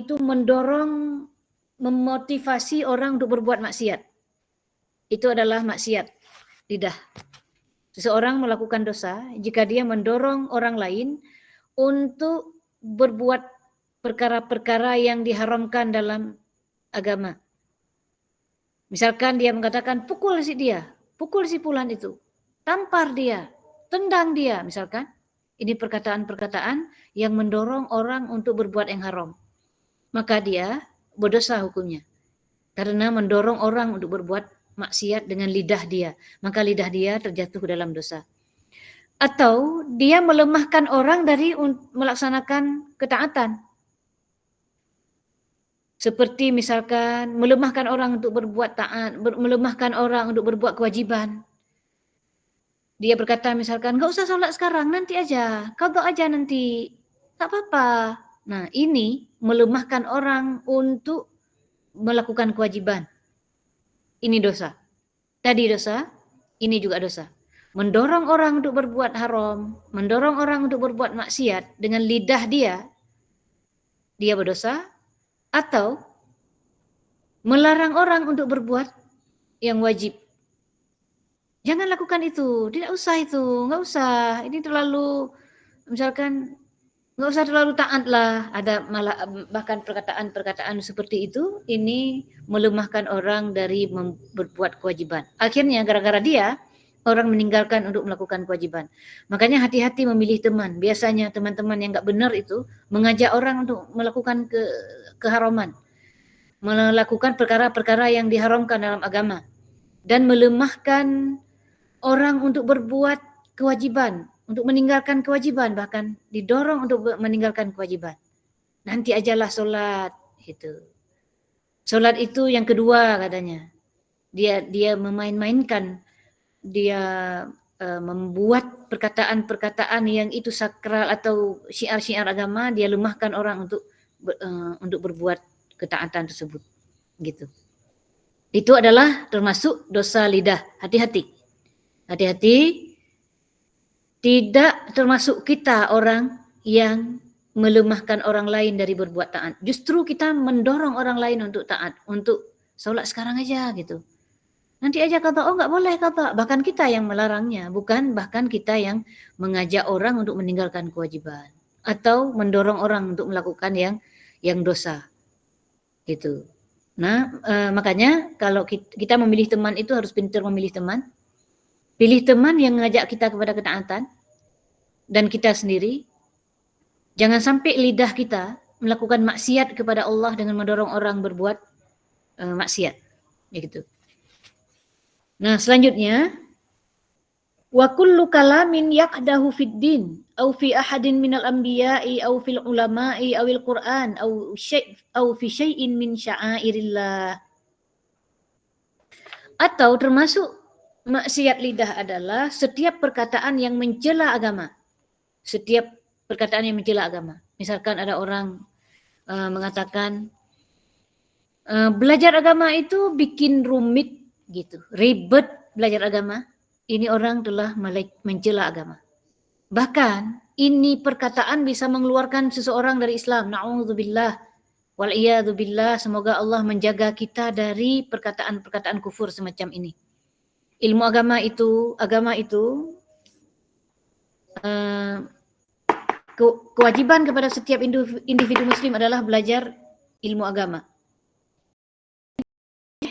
itu mendorong, memotivasi orang untuk berbuat maksiat. Itu adalah maksiat lidah. Seseorang melakukan dosa jika dia mendorong orang lain untuk berbuat perkara-perkara yang diharamkan dalam agama. Misalkan dia mengatakan pukul si fulan itu, tampar dia, tendang dia misalkan. Ini perkataan-perkataan yang mendorong orang untuk berbuat yang haram. Maka dia berdosa hukumnya. Karena mendorong orang untuk berbuat maksiat dengan lidah dia. Maka lidah dia terjatuh ke dalam dosa. Atau dia melemahkan orang dari melaksanakan ketaatan. Seperti misalkan melemahkan orang untuk berbuat taat, melemahkan orang untuk berbuat kewajiban. Dia berkata misalkan, nggak usah sholat sekarang, nanti aja, qadha aja nanti, tak apa-apa. Nah ini melemahkan orang untuk melakukan kewajiban. Ini dosa. Tadi dosa, ini juga dosa. Mendorong orang untuk berbuat haram, mendorong orang untuk berbuat maksiat dengan lidah dia berdosa. Atau melarang orang untuk berbuat yang wajib. Jangan lakukan itu, tidak usah itu, nggak usah. Ini terlalu, misalkan, nggak usah terlalu taat lah. Ada malah bahkan perkataan-perkataan seperti itu, ini melemahkan orang dari berbuat kewajiban. Akhirnya gara-gara dia, orang meninggalkan untuk melakukan kewajiban. Makanya hati-hati memilih teman. Biasanya teman-teman yang nggak benar itu mengajak orang untuk melakukan keharaman, melakukan perkara-perkara yang diharamkan dalam agama, dan melemahkan orang untuk berbuat kewajiban, untuk meninggalkan kewajiban, bahkan didorong untuk meninggalkan kewajiban. Nanti ajalah sholat, gitu. Sholat itu yang kedua katanya. Dia memain-mainkan, dia membuat perkataan-perkataan yang itu sakral atau syiar-syiar agama, dia lemahkan orang untuk berbuat ketaatan tersebut, gitu. Itu adalah termasuk dosa lidah. Hati-hati. Hati-hati, tidak termasuk kita orang yang melemahkan orang lain dari berbuat taat. Justru kita mendorong orang lain untuk taat, untuk sholat sekarang aja gitu. Nanti aja kata, oh nggak boleh kata. Bahkan kita yang melarangnya, bukan bahkan kita yang mengajak orang untuk meninggalkan kewajiban. Atau mendorong orang untuk melakukan yang dosa. Gitu. Nah, makanya kalau kita memilih teman itu harus pintar memilih teman. Pilih teman yang mengajak kita kepada ketaatan dan kita sendiri. Jangan sampai lidah kita melakukan maksiat kepada Allah dengan mendorong orang berbuat maksiat. Begitu. Nah, selanjutnya wa kullu kalamin yaqdahu fid din aw fi ahadin minal anbiya'i aw fil ulama'i awil Qur'an aw fi syai'in min sya'airillah. Atau termasuk maksiat lidah adalah setiap perkataan yang mencela agama. Setiap perkataan yang mencela agama. Misalkan ada orang mengatakan belajar agama itu bikin rumit gitu, ribet belajar agama. Ini orang telah mencela agama. Bahkan ini perkataan bisa mengeluarkan seseorang dari Islam. Na'udzubillah wal iyadzubillah. Semoga Allah menjaga kita dari perkataan-perkataan kufur semacam ini. Ilmu agama itu kewajiban kepada setiap individu muslim adalah belajar ilmu agama.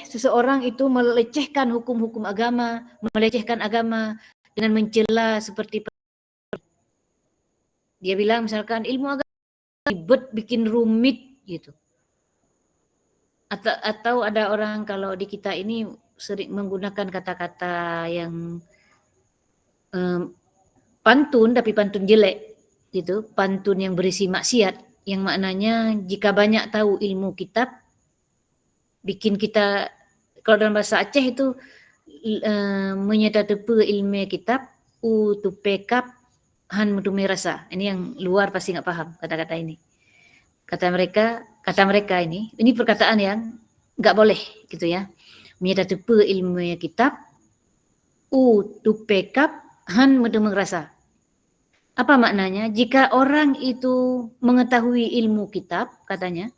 Seseorang itu melecehkan hukum-hukum agama, melecehkan agama dengan mencela seperti dia bilang misalkan ilmu agama ribet, bikin rumit gitu. Atau ada orang kalau di kita ini sering menggunakan kata-kata yang pantun tapi pantun jelek gitu, pantun yang berisi maksiat yang maknanya jika banyak tahu ilmu kitab bikin kita, kalau dalam bahasa Aceh itu menyata tepe ilmu kitab tu pekap han mutu merasa. Ini yang luar pasti nggak paham kata-kata ini. Kata mereka ini perkataan yang nggak boleh gitu ya. Menyata tepe ilmu kitab tu pekap han mutu merasa. Apa maknanya? Jika orang itu mengetahui ilmu kitab, katanya,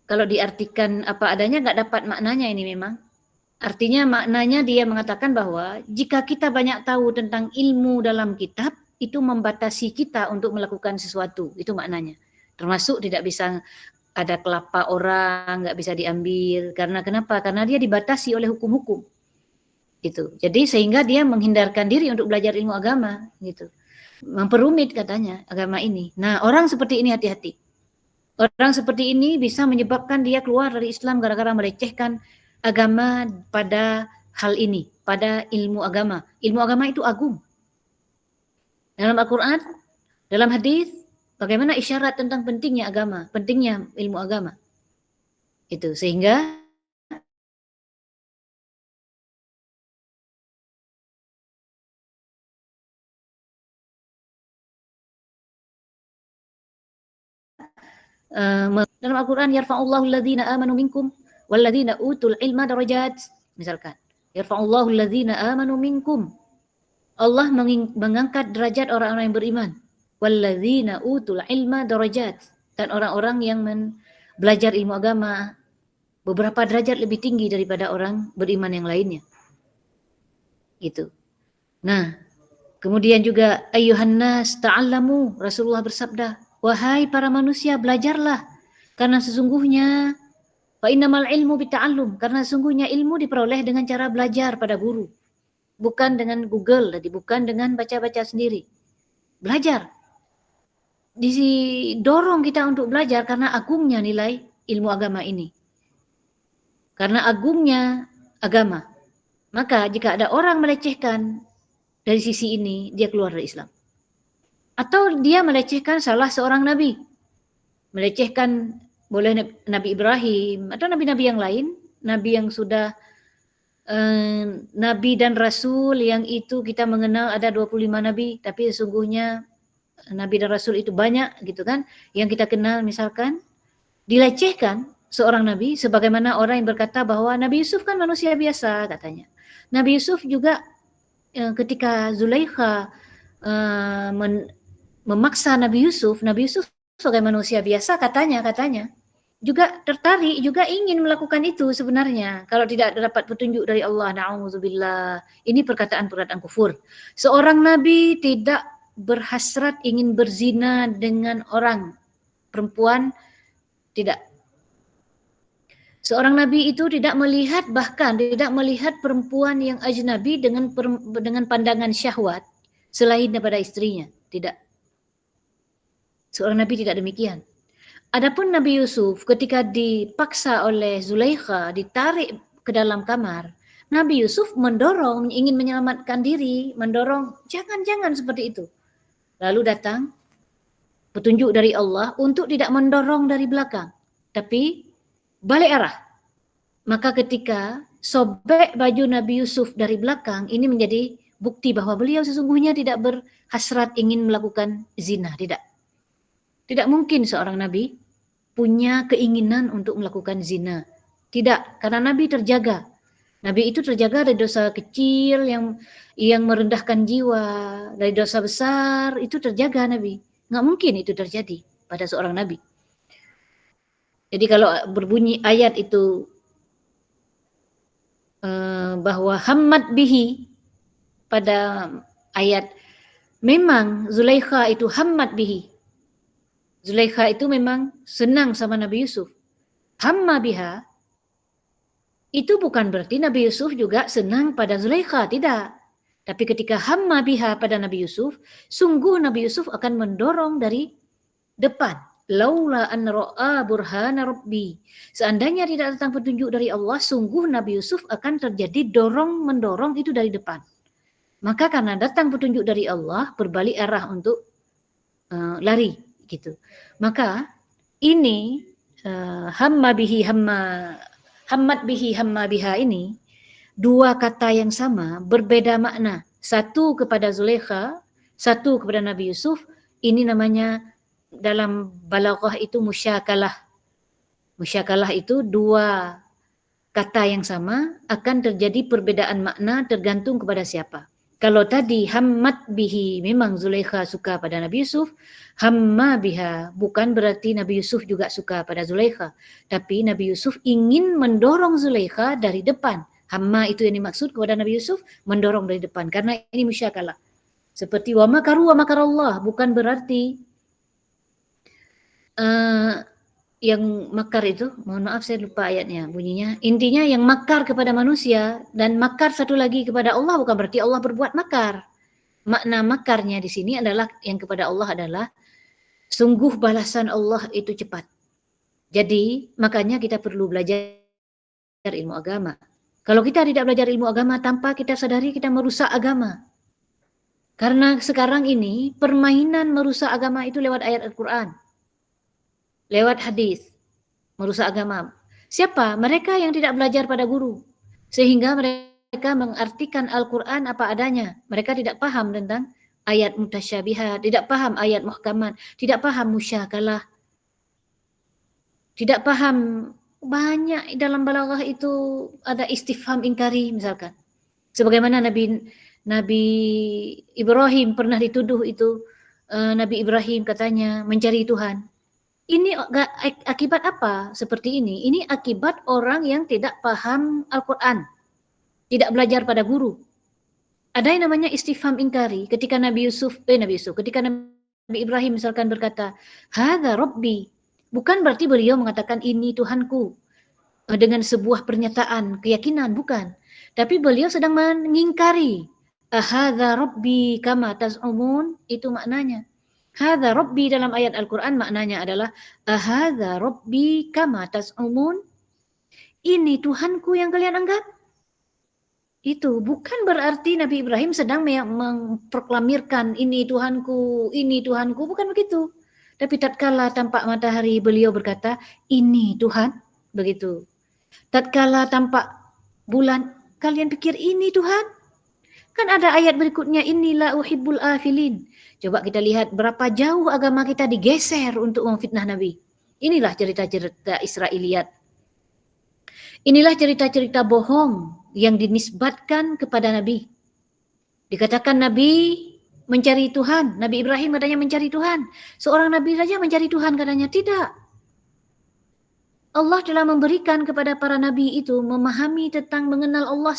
Kalau diartikan apa adanya nggak dapat maknanya ini memang. Artinya maknanya dia mengatakan bahwa jika kita banyak tahu tentang ilmu dalam kitab, itu membatasi kita untuk melakukan sesuatu. Itu maknanya. Termasuk tidak bisa ada kelapa orang, nggak bisa diambil. Karena kenapa? Karena dia dibatasi oleh hukum-hukum. Gitu. Jadi sehingga dia menghindarkan diri untuk belajar ilmu agama. Gitu. Memperumit katanya agama ini. Nah, orang seperti ini hati-hati. Orang seperti ini bisa menyebabkan dia keluar dari Islam gara-gara melecehkan agama pada hal ini, pada ilmu agama. Ilmu agama itu agung. Dalam Al-Quran, dalam hadis, bagaimana isyarat tentang pentingnya agama, pentingnya ilmu agama. Itu sehingga dalam Al-Quran yarfa'ullahu alladhina amanu minkum walladhina utul ilma darajat, misalkan yarfa'ullahu alladhina amanu minkum, Allah mengangkat derajat orang-orang yang beriman, walladzina utul ilma darajat, dan orang-orang yang belajar ilmu agama beberapa derajat lebih tinggi daripada orang beriman yang lainnya. Gitu. Nah, kemudian juga ayyuhan nas ta'allamu, Rasulullah bersabda, wahai para manusia belajarlah, karena sesungguhnya fa innamal ilmu bita'allum, karena sesungguhnya ilmu diperoleh dengan cara belajar pada guru. Bukan dengan Google tadi, bukan dengan baca-baca sendiri. Belajar. Didorong kita untuk belajar karena agungnya nilai ilmu agama ini. Karena agungnya agama. Maka jika ada orang melecehkan dari sisi ini, dia keluar dari Islam. Atau dia melecehkan salah seorang nabi. Melecehkan boleh Nabi Ibrahim atau nabi-nabi yang lain, nabi yang sudah nabi dan rasul yang itu kita mengenal ada 25 nabi, tapi sesungguhnya nabi dan rasul itu banyak gitu kan, yang kita kenal misalkan dilecehkan seorang nabi, sebagaimana orang yang berkata bahwa Nabi Yusuf kan manusia biasa katanya. Nabi Yusuf juga ketika Zulaikha memaksa Nabi Yusuf sebagai manusia biasa katanya juga tertarik, juga ingin melakukan itu sebenarnya. Kalau tidak dapat petunjuk dari Allah, na'udzubillah. Ini perkataan-perkataan kufur. Seorang nabi tidak berhasrat ingin berzina dengan orang perempuan, tidak. Seorang nabi itu tidak melihat, bahkan tidak melihat perempuan yang ajnabi dengan pandangan syahwat selain daripada istrinya, tidak. Seorang nabi tidak demikian. Adapun Nabi Yusuf ketika dipaksa oleh Zulaikha, ditarik ke dalam kamar, Nabi Yusuf mendorong, ingin menyelamatkan diri, mendorong, jangan seperti itu. Lalu datang petunjuk dari Allah untuk tidak mendorong dari belakang, tapi balik arah. Maka ketika sobek baju Nabi Yusuf dari belakang, ini menjadi bukti bahwa beliau sesungguhnya tidak berhasrat ingin melakukan zina, tidak. Tidak mungkin seorang nabi punya keinginan untuk melakukan zina. Tidak, karena nabi terjaga. Nabi itu terjaga dari dosa kecil yang merendahkan jiwa, dari dosa besar itu terjaga nabi. Nggak mungkin itu terjadi pada seorang nabi. Jadi kalau berbunyi ayat itu bahwa hammat bihi pada ayat, memang Zulaikha itu hammat bihi. Zulaikha itu memang senang sama Nabi Yusuf. Hamma biha itu bukan berarti Nabi Yusuf juga senang pada Zulaikha, tidak. Tapi ketika hamma biha pada Nabi Yusuf, sungguh Nabi Yusuf akan mendorong dari depan. Laula an ra'a burhana rabbi. Seandainya tidak datang petunjuk dari Allah, sungguh Nabi Yusuf akan terjadi dorong-mendorong itu dari depan. Maka karena datang petunjuk dari Allah, berbalik arah untuk lari gitu. Maka ini hammat bihi hamma biha ini dua kata yang sama berbeda makna. Satu kepada Zulaikha, satu kepada Nabi Yusuf. Ini namanya dalam balaghah itu musyakalah. Musyakalah itu dua kata yang sama akan terjadi perbedaan makna tergantung kepada siapa. Kalau tadi hammat bihi, memang Zulaikha suka pada Nabi Yusuf. Hamma biha, bukan berarti Nabi Yusuf juga suka pada Zulaikha. Tapi Nabi Yusuf ingin mendorong Zulaikha dari depan. Hamma itu yang dimaksud kepada Nabi Yusuf, mendorong dari depan. Karena ini musyakalah. Seperti wa makaru wa makarallah, bukan berarti yang makar itu, mohon maaf saya lupa ayatnya bunyinya. Intinya yang makar kepada manusia dan makar satu lagi kepada Allah bukan berarti Allah berbuat makar. Makna makarnya di sini adalah yang kepada Allah adalah sungguh balasan Allah itu cepat. Jadi makanya kita perlu belajar ilmu agama. Kalau kita tidak belajar ilmu agama tanpa kita sadari kita merusak agama. Karena sekarang ini permainan merusak agama itu lewat ayat Al-Quran. Lewat hadis, merusak agama. Siapa? Mereka yang tidak belajar pada guru. Sehingga mereka mengartikan Al-Quran apa adanya. Mereka tidak paham tentang ayat mutasyabihat, tidak paham ayat muhkamat, tidak paham musyakalah, tidak paham banyak dalam balaghah itu ada istifham ingkari misalkan. Sebagaimana Nabi Ibrahim pernah dituduh itu, Nabi Ibrahim katanya mencari Tuhan. Ini akibat apa seperti ini? Ini akibat orang yang tidak paham Al-Quran, tidak belajar pada guru. Ada yang namanya istifham ingkari. Ketika ketika Nabi Ibrahim misalkan berkata, "Hadza Rabbi," bukan berarti beliau mengatakan ini Tuhanku dengan sebuah pernyataan keyakinan, bukan. Tapi beliau sedang mengingkari. "Hadza Rabbi kama taz'umun," itu maknanya. Hadza Rabbi dalam ayat Al-Quran maknanya adalah ahadza Rabbi kama tas'umun. Ini Tuhanku yang kalian anggap. Itu bukan berarti Nabi Ibrahim sedang memproklamirkan ini Tuhanku, bukan begitu. Tapi tatkala tampak matahari beliau berkata, ini Tuhan, begitu. Tatkala tampak bulan, kalian pikir ini Tuhan? Kan ada ayat berikutnya, inilah uhibbul afilin. Coba kita lihat berapa jauh agama kita digeser untuk memfitnah Nabi. Inilah cerita-cerita Israiliyat. Inilah cerita-cerita bohong yang dinisbatkan kepada Nabi. Dikatakan Nabi mencari Tuhan. Nabi Ibrahim katanya mencari Tuhan. Seorang Nabi saja mencari Tuhan katanya. Tidak. Allah telah memberikan kepada para Nabi itu memahami tentang mengenal Allah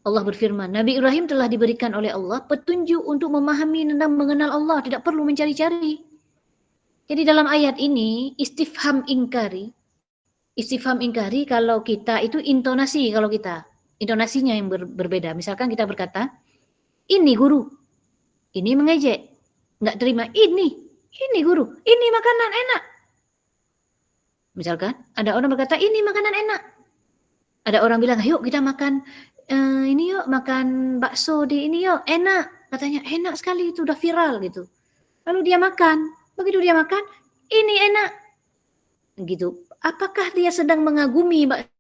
Allah berfirman, Nabi Ibrahim telah diberikan oleh Allah petunjuk untuk memahami tentang mengenal Allah, tidak perlu mencari-cari. Jadi dalam ayat ini istifham ingkari kalau kita itu intonasi, kalau kita intonasinya yang berbeda. Misalkan kita berkata, ini guru, ini mengejek, nggak terima, ini guru, ini makanan enak. Misalkan ada orang berkata, ini makanan enak. Ada orang bilang, yuk kita makan ini yuk, makan bakso di ini yuk, enak. Katanya enak sekali, itu udah viral gitu. Lalu dia makan, begitu dia makan, ini enak. Gitu. Apakah dia sedang mengagumi bakso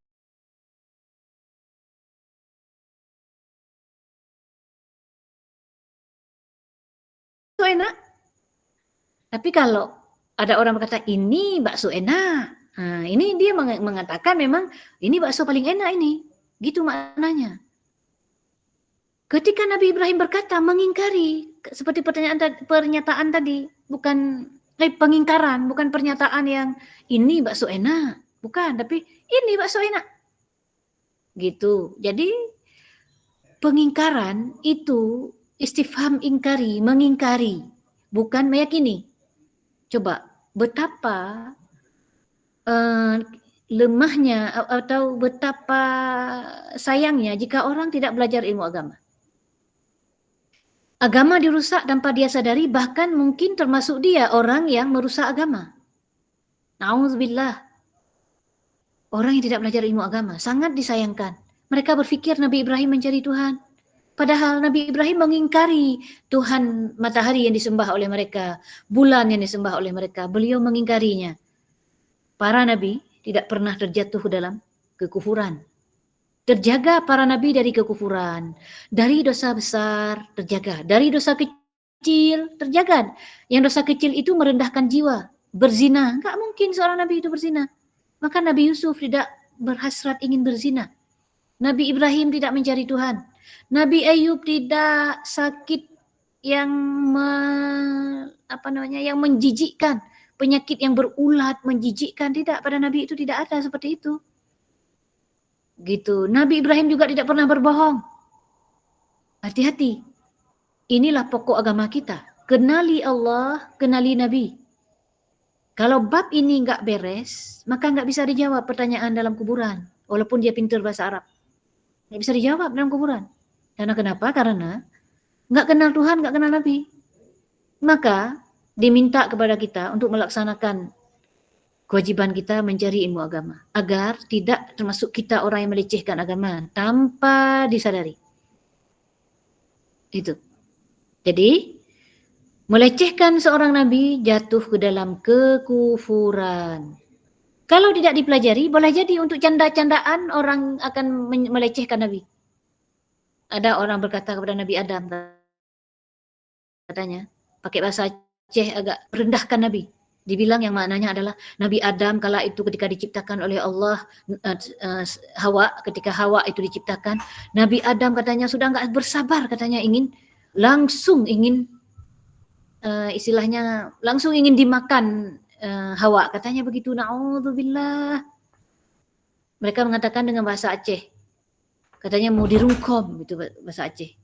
enak? Tapi kalau ada orang berkata, ini bakso enak. Nah, ini dia mengatakan memang ini bakso paling enak ini. Gitu maknanya. Ketika Nabi Ibrahim berkata mengingkari, seperti pernyataan tadi, bukan pengingkaran, bukan pernyataan yang ini bakso enak, bukan, tapi ini bakso enak. Gitu. Jadi pengingkaran itu istifham ingkari, mengingkari, bukan meyakini. Coba betapa lemahnya atau betapa sayangnya jika orang tidak belajar ilmu agama. Agama dirusak tanpa dia sadari, bahkan mungkin termasuk dia orang yang merusak agama. Na'udzubillah. Orang yang tidak belajar ilmu agama sangat disayangkan. Mereka berpikir Nabi Ibrahim mencari Tuhan. Padahal Nabi Ibrahim mengingkari Tuhan matahari yang disembah oleh mereka, bulan yang disembah oleh mereka. Beliau mengingkarinya. Para nabi tidak pernah terjatuh dalam kekufuran. Terjaga para nabi dari kekufuran, dari dosa besar terjaga, dari dosa kecil terjaga. Yang dosa kecil itu merendahkan jiwa. berzina. Enggak mungkin seorang Nabi itu berzina. Maka Nabi Yusuf tidak berhasrat ingin berzina. Nabi Ibrahim tidak mencari Tuhan. Nabi Ayub tidak sakit yang yang menjijikkan, penyakit yang berulat menjijikkan, tidak, pada Nabi itu tidak ada seperti itu. Gitu. Nabi Ibrahim juga tidak pernah berbohong. Hati-hati. Inilah pokok agama kita. Kenali Allah, kenali Nabi. Kalau bab ini enggak beres, maka enggak bisa dijawab pertanyaan dalam kuburan, walaupun dia pintar bahasa Arab. Enggak bisa dijawab dalam kuburan. Karena kenapa? Karena enggak kenal Tuhan, enggak kenal Nabi. Maka diminta kepada kita untuk melaksanakan kewajiban kita mencari ilmu agama, agar tidak termasuk kita orang yang melecehkan agama tanpa disadari. Itu. Jadi, melecehkan seorang nabi jatuh ke dalam kekufuran. Kalau tidak dipelajari, boleh jadi untuk canda-candaan orang akan melecehkan nabi. Ada orang berkata kepada Nabi Adam, katanya, pakai bahasa Aceh agak rendahkan nabi. Dibilang yang maknanya adalah Nabi Adam kala itu ketika diciptakan oleh Allah, Hawa, ketika Hawa itu diciptakan, Nabi Adam katanya sudah enggak bersabar, katanya langsung ingin istilahnya langsung ingin dimakan Hawa, katanya begitu. Na'udzubillah. Mereka mengatakan dengan bahasa Aceh, katanya mau dirungkom, itu bahasa Aceh.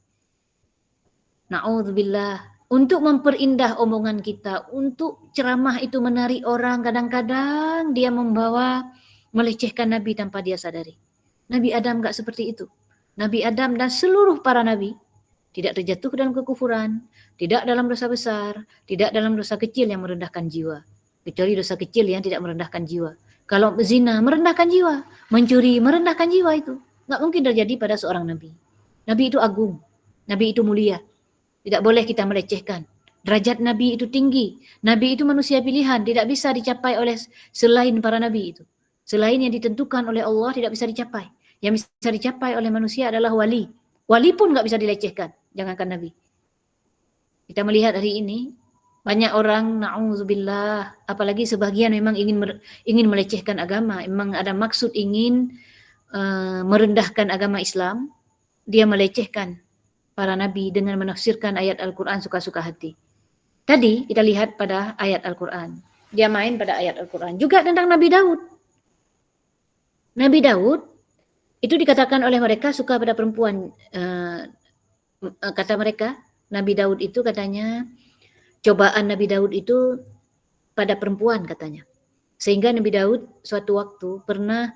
Na'udzubillah. Untuk memperindah omongan kita, untuk ceramah itu menarik orang, kadang-kadang dia membawa melecehkan Nabi tanpa dia sadari. Nabi Adam enggak seperti itu. Nabi Adam dan seluruh para nabi tidak terjatuh ke dalam kekufuran, tidak dalam dosa besar, tidak dalam dosa kecil yang merendahkan jiwa. Kecuali dosa kecil yang tidak merendahkan jiwa. Kalau zina merendahkan jiwa, mencuri merendahkan jiwa, itu enggak mungkin terjadi pada seorang nabi. Nabi itu agung, nabi itu mulia. Tidak boleh kita melecehkan. Derajat Nabi itu tinggi. Nabi itu manusia pilihan, tidak bisa dicapai oleh selain para Nabi itu. Selain yang ditentukan oleh Allah tidak bisa dicapai. Yang bisa dicapai oleh manusia adalah wali. Wali pun nggak bisa dilecehkan, jangankan Nabi. Kita melihat hari ini, banyak orang, na'udzubillah, apalagi sebagian memang ingin melecehkan agama, memang ada maksud ingin merendahkan agama Islam, dia melecehkan para nabi dengan menafsirkan ayat Al-Quran suka-suka hati. Tadi kita lihat pada ayat Al-Quran. Dia main pada ayat Al-Quran. Juga tentang Nabi Daud. Nabi Daud itu dikatakan oleh mereka suka pada perempuan. Kata mereka, Nabi Daud itu katanya, cobaan Nabi Daud itu pada perempuan katanya. Sehingga Nabi Daud suatu waktu pernah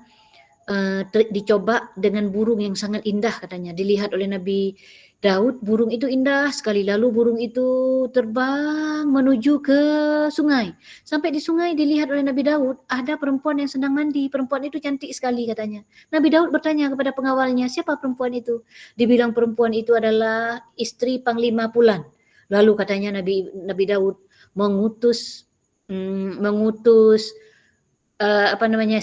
dicoba dengan burung yang sangat indah katanya. Dilihat oleh Nabi Daud, burung itu indah sekali. Lalu burung itu terbang menuju ke sungai. Sampai di sungai dilihat oleh Nabi Daud, ada perempuan yang sedang mandi. Perempuan itu cantik sekali katanya. Nabi Daud bertanya kepada pengawalnya, siapa perempuan itu? Dibilang perempuan itu adalah istri Panglima Pulan. Lalu katanya Nabi Daud mengutus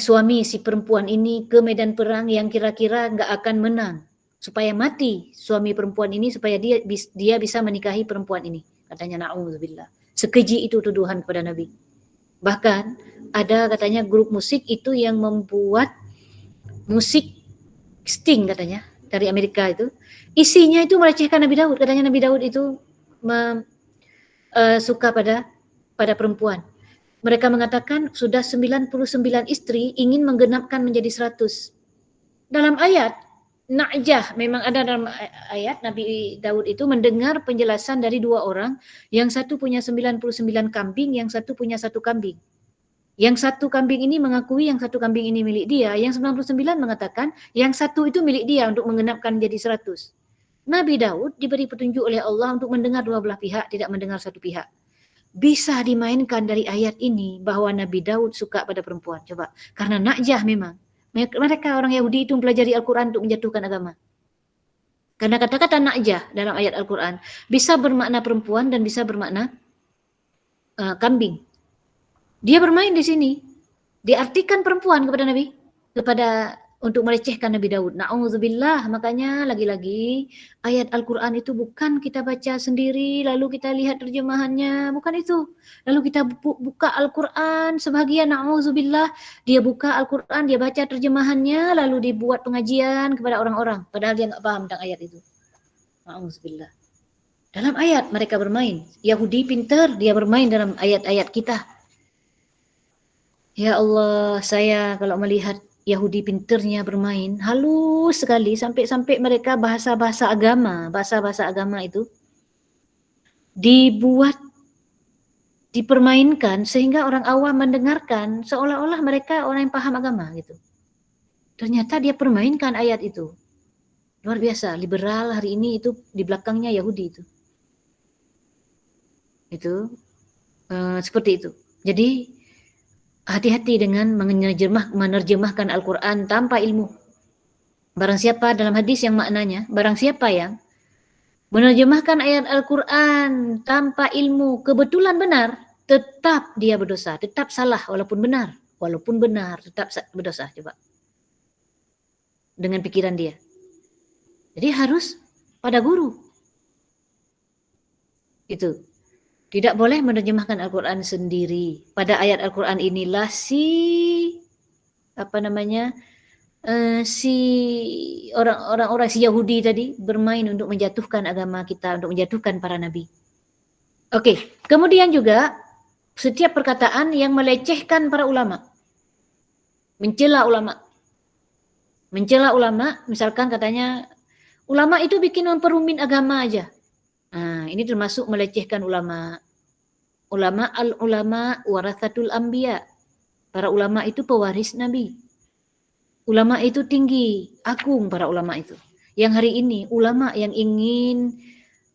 suami si perempuan ini ke medan perang yang kira-kira enggak akan menang, supaya mati suami perempuan ini, supaya dia bisa menikahi perempuan ini, katanya. Na'udzubillah. Sekeji itu tuduhan kepada Nabi. Bahkan ada katanya grup musik itu yang membuat musik Sting katanya dari Amerika, itu isinya itu melecehkan Nabi Daud. Katanya Nabi Daud itu suka pada perempuan. Mereka mengatakan sudah 99 istri, ingin menggenapkan menjadi 100. Dalam ayat Na'jah, memang ada dalam ayat, Nabi Daud itu mendengar penjelasan dari dua orang, yang satu punya 99 kambing, yang satu punya 1 kambing. Yang 1 kambing ini mengakui yang 1 kambing ini milik dia, yang 99 mengatakan yang 1 itu milik dia untuk menggenapkan menjadi 100. Nabi Daud diberi petunjuk oleh Allah untuk mendengar dua belah pihak, tidak mendengar satu pihak. Bisa dimainkan dari ayat ini bahwa Nabi Daud suka pada perempuan. Coba, karena Na'jah memang. Mereka orang Yahudi itu mempelajari Al-Quran untuk menjatuhkan agama. Karena kata-kata Na'jah dalam ayat Al-Quran bisa bermakna perempuan dan bisa bermakna kambing. Dia bermain di sini. Diartikan perempuan kepada Nabi, kepada untuk melecehkan Nabi Daud. Na'udzubillah. Makanya lagi-lagi ayat Al-Quran itu bukan kita baca sendiri lalu kita lihat terjemahannya, bukan itu. Lalu kita buka Al-Quran sebagian, na'udzubillah, dia buka Al-Quran, dia baca terjemahannya lalu dibuat pengajian kepada orang-orang padahal dia nggak paham tentang ayat itu. Na'udzubillah. Dalam ayat mereka bermain. Yahudi pintar, dia bermain dalam ayat-ayat kita. Ya Allah, saya kalau melihat Yahudi pinternya bermain, halus sekali sampai-sampai mereka bahasa-bahasa agama itu dibuat, dipermainkan sehingga orang awam mendengarkan seolah-olah mereka orang yang paham agama gitu. Ternyata dia permainkan ayat itu. Luar biasa, liberal hari ini itu di belakangnya Yahudi itu. Itu seperti itu. Jadi hati-hati dengan menerjemahkan Al-Quran tanpa ilmu. Barang siapa dalam hadis yang maknanya, barang siapa yang menerjemahkan ayat Al-Quran tanpa ilmu kebetulan benar, tetap dia berdosa, tetap salah walaupun benar tetap berdosa. Coba dengan pikiran dia. Jadi harus pada guru. Itu. Tidak boleh menerjemahkan Al-Quran sendiri. Pada ayat Al-Quran inilah si orang-orang si Yahudi tadi bermain untuk menjatuhkan agama kita, untuk menjatuhkan para nabi. Oke, kemudian juga setiap perkataan yang melecehkan para ulama, mencela ulama, misalkan katanya ulama itu bikin memperumit agama aja. Nah, ini termasuk melecehkan ulama. Ulama warathatul anbiya. Para ulama itu pewaris Nabi. Ulama itu tinggi, agung para ulama itu. Yang hari ini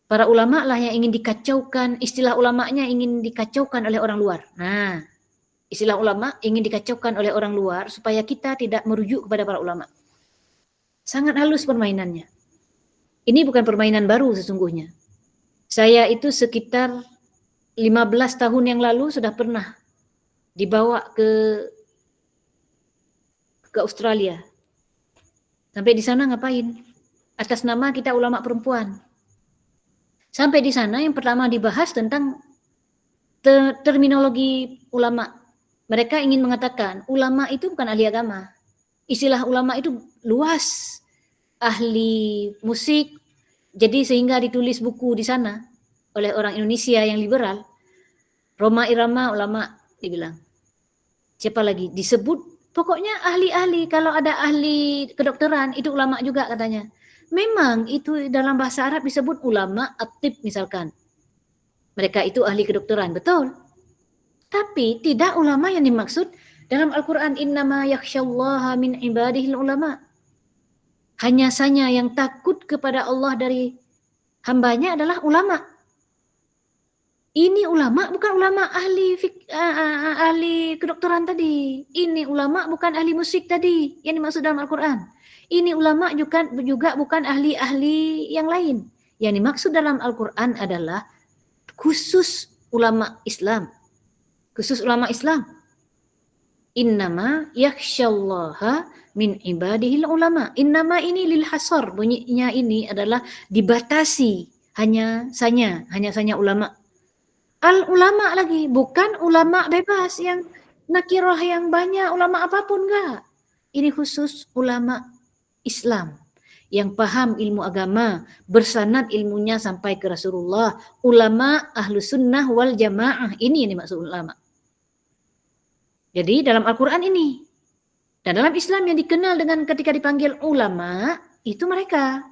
para ulama lah yang ingin dikacaukan, istilah ulamanya ingin dikacaukan oleh orang luar. Nah, istilah ulama ingin dikacaukan oleh orang luar supaya kita tidak merujuk kepada para ulama. Sangat halus permainannya. Ini bukan permainan baru sesungguhnya. Saya itu sekitar 15 tahun yang lalu sudah pernah dibawa ke Australia. Sampai di sana ngapain? Atas nama kita ulama perempuan. Sampai di sana yang pertama dibahas tentang terminologi ulama. Mereka ingin mengatakan ulama itu bukan ahli agama. Istilah ulama itu luas. Ahli musik, jadi sehingga ditulis buku di sana oleh orang Indonesia yang liberal. Roma Irama ulama dibilang. Siapa lagi? Disebut pokoknya ahli-ahli. Kalau ada ahli kedokteran itu ulama juga katanya. Memang itu dalam bahasa Arab disebut ulama at-tib misalkan. Mereka itu ahli kedokteran, betul. Tapi tidak ulama yang dimaksud dalam Al-Quran, innama yakhsyallaha min ibadihil ulama. Hanya saja yang takut kepada Allah dari hambanya adalah ulama. Ini ulama bukan ulama ahli kedokteran tadi. Ini ulama bukan ahli musik tadi yang dimaksud dalam Al-Quran. Ini ulama juga bukan ahli-ahli yang lain. Yang dimaksud dalam Al-Quran adalah khusus ulama Islam. Khusus ulama Islam. Innama yakhsyallaha min ibadihil ulama. Innama ini lil hasar. Bunyinya ini adalah dibatasi. Hanya saja ulama. Al ulama lagi. Bukan ulama bebas yang nakirah yang banyak. Ulama apapun enggak. Ini khusus ulama Islam. Yang paham ilmu agama. Bersanad ilmunya sampai ke Rasulullah. Ulama ahlus sunnah wal jamaah. Ini yang dimaksud ulama. Jadi dalam Al-Quran ini. Dan dalam Islam yang dikenal dengan ketika dipanggil ulama, itu mereka.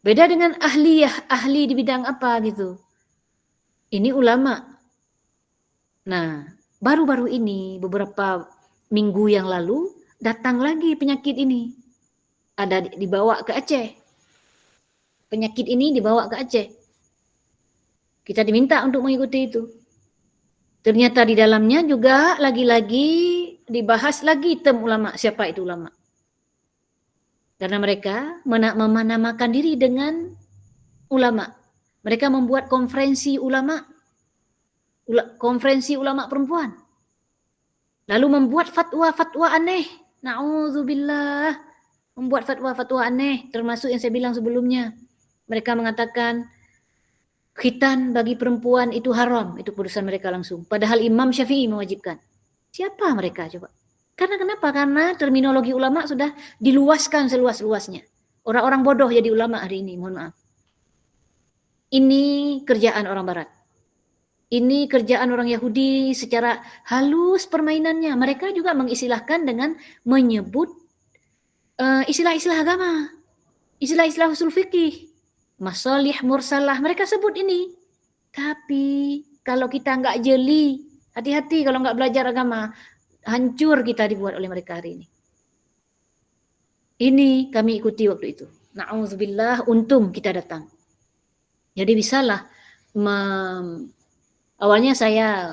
Beda dengan ahli di bidang apa gitu. Ini ulama. Nah, baru-baru ini, beberapa minggu yang lalu, datang lagi penyakit ini. Ada dibawa ke Aceh. Penyakit ini dibawa ke Aceh. Kita diminta untuk mengikuti itu. Ternyata di dalamnya juga lagi-lagi dibahas lagi term ulama. Siapa itu ulama? Karena mereka menamakan diri dengan ulama. Mereka membuat konferensi ulama perempuan. Lalu membuat fatwa-fatwa aneh. Na'udzubillah, membuat fatwa-fatwa aneh, termasuk yang saya bilang sebelumnya. Mereka mengatakan khitan bagi perempuan itu haram, itu putusan mereka langsung. Padahal Imam Syafi'i mewajibkan. Siapa mereka coba? Karena kenapa? Karena terminologi ulama sudah diluaskan seluas-luasnya. Orang-orang bodoh jadi ulama hari ini, mohon maaf. Ini kerjaan orang barat. Ini kerjaan orang Yahudi secara halus permainannya. Mereka juga mengistilahkan dengan menyebut istilah-istilah agama, istilah-istilah usul fikih, masalih mursalah, mereka sebut ini. Tapi kalau kita nggak jeli, hati-hati kalau nggak belajar agama, hancur kita dibuat oleh mereka hari ini. Ini kami ikuti waktu itu. Na'udzubillah, untung kita datang. Jadi bisalah awalnya saya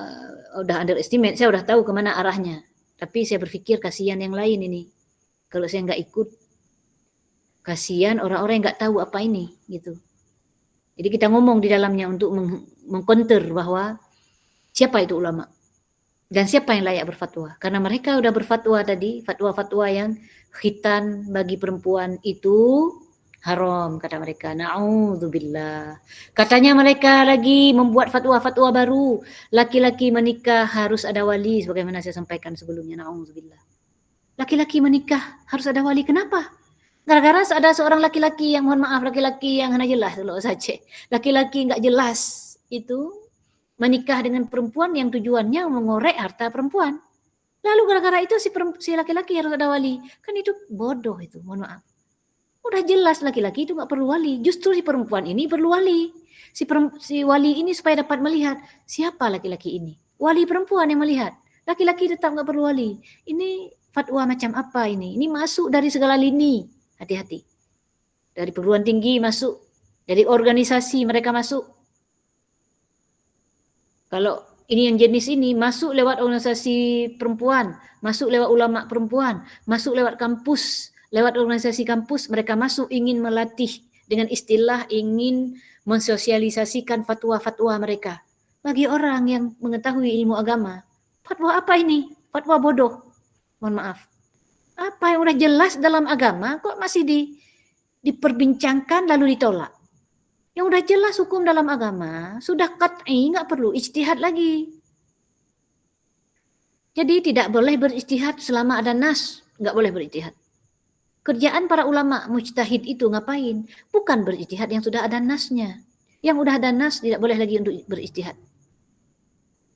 udah underestimate, saya udah tahu kemana arahnya. Tapi saya berpikir kasihan yang lain ini. Kalau saya nggak ikut, kasihan orang-orang yang nggak tahu apa ini, gitu. Jadi kita ngomong di dalamnya untuk mengcounter bahwa siapa itu ulama dan siapa yang layak berfatwa. Karena mereka udah berfatwa tadi, fatwa-fatwa yang khitan bagi perempuan itu haram, kata mereka. Na'udzubillah. Katanya mereka lagi membuat fatwa-fatwa baru. Laki-laki menikah harus ada wali, sebagaimana saya sampaikan sebelumnya. Na'udzubillah. Laki-laki menikah harus ada wali. Kenapa? Gara-gara ada seorang laki-laki yang, mohon maaf, laki-laki yang hanya jelas loh saja. Laki-laki nggak jelas itu menikah dengan perempuan yang tujuannya mengorek harta perempuan. Lalu gara-gara itu si laki-laki harus ada wali. Kan itu bodoh itu, mohon maaf. Udah jelas laki-laki itu nggak perlu wali. Justru si perempuan ini perlu wali. Si wali ini supaya dapat melihat siapa laki-laki ini. Wali perempuan yang melihat. Laki-laki tetap nggak perlu wali. Ini fatwa macam apa ini? Ini masuk dari segala lini. Hati-hati. Dari perguruan tinggi masuk. Dari organisasi mereka masuk. Kalau ini yang jenis ini masuk lewat organisasi perempuan, masuk lewat ulama perempuan, masuk lewat kampus, lewat organisasi kampus, mereka masuk ingin melatih dengan istilah ingin mensosialisasikan fatwa-fatwa mereka. Bagi orang yang mengetahui ilmu agama, fatwa apa ini? Fatwa bodoh. Mohon maaf. Apa yang udah jelas dalam agama kok masih diperbincangkan lalu ditolak? Yang udah jelas hukum dalam agama, sudah qat'i, nggak perlu ijtihad lagi. Jadi tidak boleh berijtihad selama ada nas, nggak boleh berijtihad. Kerjaan para ulama mujtahid itu ngapain? Bukan berijtihad yang sudah ada nasnya. Yang udah ada nas tidak boleh lagi untuk berijtihad.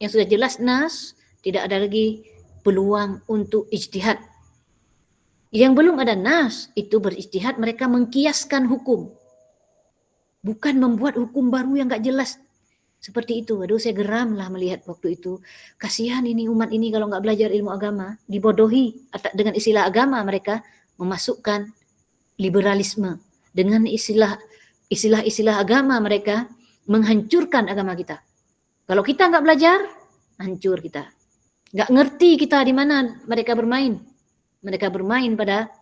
Yang sudah jelas nas, tidak ada lagi peluang untuk ijtihad. Yang belum ada nas, itu berijtihad mereka mengkiaskan hukum. Bukan membuat hukum baru yang gak jelas. Seperti itu. Aduh, saya geram lah melihat waktu itu. Kasihan ini umat ini kalau gak belajar ilmu agama. Dibodohi. Dengan istilah agama mereka memasukkan liberalisme. Dengan istilah-istilah agama mereka menghancurkan agama kita. Kalau kita gak belajar, hancur kita. Gak ngerti kita di mana mereka bermain. Mereka bermain pada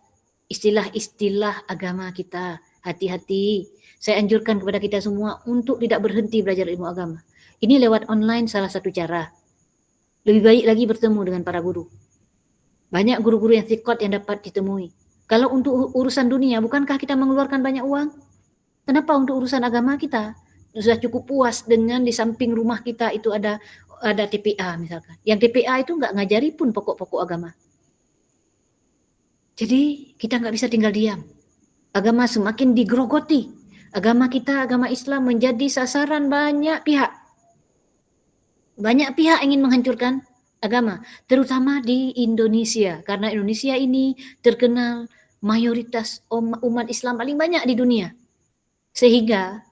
istilah-istilah agama kita. Hati-hati. Saya anjurkan kepada kita semua untuk tidak berhenti belajar ilmu agama. Ini lewat online salah satu cara. Lebih baik lagi bertemu dengan para guru. Banyak guru-guru yang thiqat yang dapat ditemui. Kalau untuk urusan dunia, bukankah kita mengeluarkan banyak uang? Kenapa untuk urusan agama kita sudah cukup puas dengan di samping rumah kita itu ada TPA misalkan. Yang TPA itu nggak ngajari pun pokok-pokok agama. Jadi kita nggak bisa tinggal diam. Agama semakin digerogoti. Agama kita, agama Islam menjadi sasaran banyak pihak. Banyak pihak ingin menghancurkan agama, terutama di Indonesia. Karena Indonesia ini terkenal mayoritas umat Islam paling banyak di dunia. Sehingga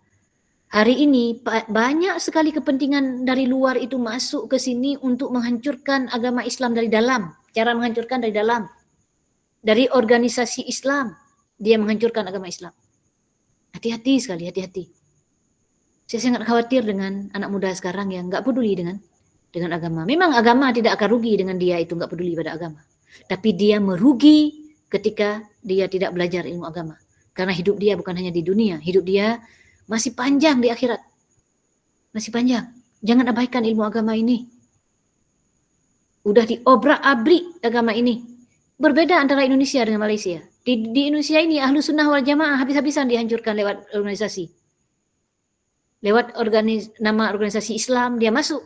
hari ini banyak sekali kepentingan dari luar itu masuk ke sini untuk menghancurkan agama Islam dari dalam. Cara menghancurkan dari dalam. Dari organisasi Islam, dia menghancurkan agama Islam. Hati-hati sekali, hati-hati. Saya sangat khawatir dengan anak muda sekarang yang nggak peduli dengan agama. Memang agama tidak akan rugi dengan dia itu nggak peduli pada agama. Tapi dia merugi ketika dia tidak belajar ilmu agama. Karena hidup dia bukan hanya di dunia, hidup dia masih panjang di akhirat. Masih panjang. Jangan abaikan ilmu agama ini. Udah diobrak-abrik agama ini. Berbeda antara Indonesia dengan Malaysia. Di Indonesia ini Ahlus Sunnah wal Jamaah habis-habisan dihancurkan lewat organisasi. Lewat nama organisasi Islam dia masuk.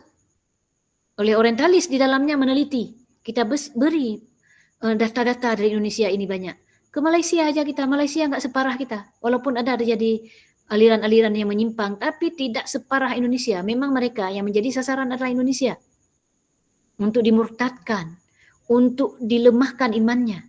Oleh orientalis di dalamnya meneliti. Kita beri data-data dari Indonesia ini banyak. Ke Malaysia aja kita, Malaysia nggak separah kita. Walaupun ada terjadi aliran-aliran yang menyimpang, tapi tidak separah Indonesia. Memang mereka yang menjadi sasaran adalah Indonesia. Untuk dimurtadkan, untuk dilemahkan imannya.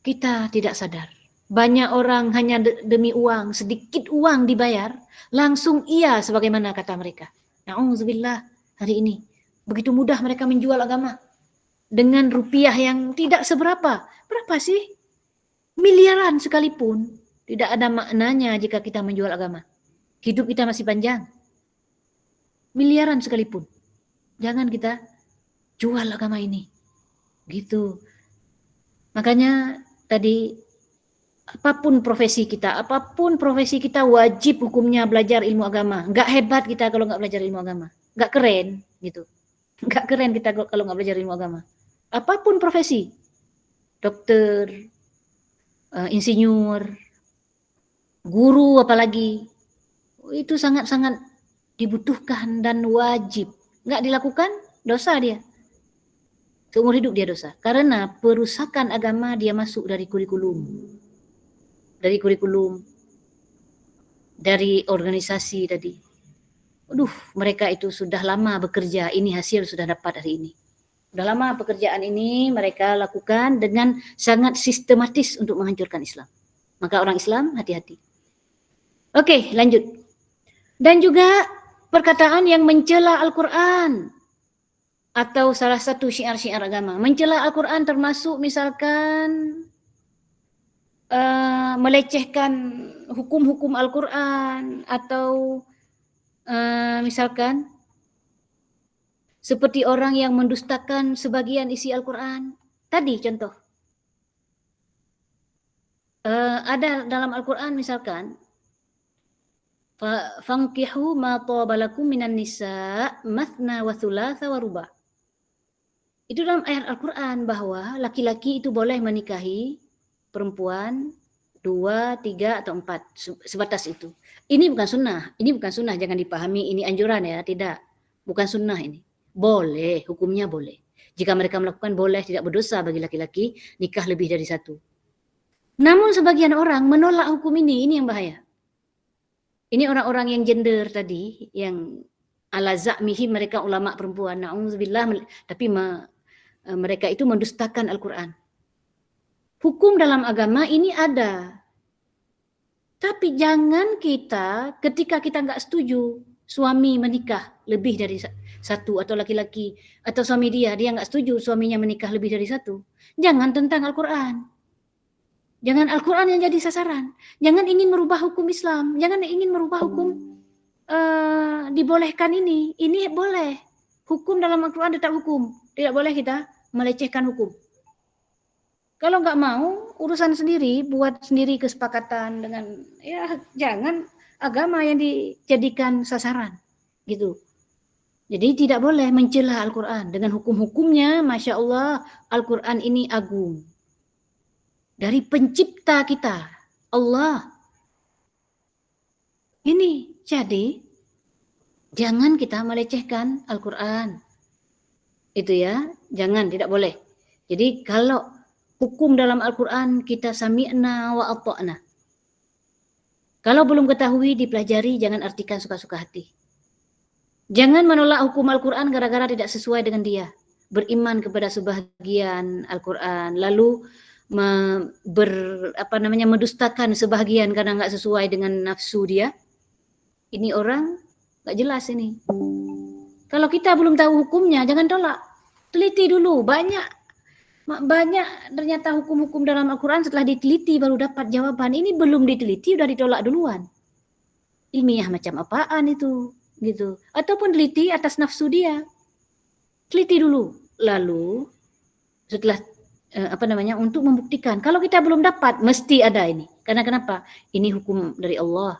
Kita tidak sadar. Banyak orang hanya demi uang, sedikit uang dibayar, langsung iya sebagaimana kata mereka. Na'udzubillah, hari ini begitu mudah mereka menjual agama dengan rupiah yang tidak seberapa. Berapa sih? Miliaran sekalipun tidak ada maknanya jika kita menjual agama. Hidup kita masih panjang. Miliaran sekalipun. Jangan kita jual agama ini. Gitu. Makanya tadi apapun profesi kita wajib hukumnya belajar ilmu agama. Enggak hebat kita kalau enggak belajar ilmu agama. Enggak keren gitu. Enggak keren kita kalau enggak belajar ilmu agama. Apapun profesi. Dokter, insinyur, guru apalagi. Itu sangat-sangat dibutuhkan dan wajib. Enggak dilakukan, dosa dia. Seumur hidup dia dosa. Karena perusakan agama dia masuk dari kurikulum. Dari organisasi tadi. Mereka itu sudah lama bekerja, ini hasil sudah dapat hari ini. Sudah lama pekerjaan ini mereka lakukan dengan sangat sistematis untuk menghancurkan Islam. Maka orang Islam hati-hati. Oke, lanjut. Dan juga perkataan yang mencela Al-Quran atau salah satu syiar-syiar agama. Mencela Al-Quran termasuk misalkan melecehkan hukum-hukum Al-Quran atau misalkan seperti orang yang mendustakan sebagian isi Al-Quran. Tadi contoh. Ada dalam Al-Quran misalkan fankihu ma tabalakum minan nisa mathna wa thulatha wa ruba'. Itu dalam ayat Al-Quran bahwa laki-laki itu boleh menikahi perempuan 2, 3 atau 4 sebatas itu. Ini bukan sunnah, jangan dipahami ini anjuran ya, tidak. Bukan sunnah ini. Boleh, hukumnya boleh. Jika mereka melakukan boleh, tidak berdosa bagi laki-laki nikah lebih dari 1. Namun sebagian orang menolak hukum ini yang bahaya. Ini orang-orang yang gender tadi, yang ala za'mihim mereka ulama perempuan, na'udzubillah, tapi mereka itu mendustakan Al-Quran. Hukum dalam agama ini ada. Tapi jangan kita ketika kita nggak setuju suami menikah lebih dari 1 atau laki-laki atau suami dia nggak setuju suaminya menikah lebih dari 1. Jangan tentang Al-Quran. Jangan Al-Quran yang jadi sasaran. Jangan ingin merubah hukum Islam. Jangan ingin merubah hukum dibolehkan ini. Ini boleh. Hukum dalam Al-Quran tetap hukum. Tidak boleh kita melecehkan hukum. Kalau nggak mau, urusan sendiri, buat sendiri kesepakatan dengan, ya jangan agama yang dijadikan sasaran. Gitu. Jadi tidak boleh mencela Al-Quran. Dengan hukum-hukumnya, Masya Allah, Al-Quran ini agung. Dari pencipta kita, Allah. Ini, jadi, jangan kita melecehkan Al-Quran. Itu ya, jangan, tidak boleh. Jadi kalau hukum dalam Al-Quran kita sami'na wa ata'na. Kalau belum ketahui, dipelajari, jangan artikan suka-suka hati. Jangan menolak hukum Al-Quran gara-gara tidak sesuai dengan dia. Beriman kepada sebahagian Al-Quran, lalu mendustakan sebahagian karena nggak sesuai dengan nafsu dia. Ini orang nggak jelas ini. Kalau kita belum tahu hukumnya, jangan tolak. Teliti dulu, banyak ternyata hukum-hukum dalam Al-Quran setelah diteliti baru dapat jawaban. Ini belum diteliti udah ditolak duluan. Ilmiah macam apaan itu, gitu. Ataupun teliti atas nafsu dia. Teliti dulu, lalu setelah untuk membuktikan. Kalau kita belum dapat, mesti ada ini. Karena kenapa? Ini hukum dari Allah,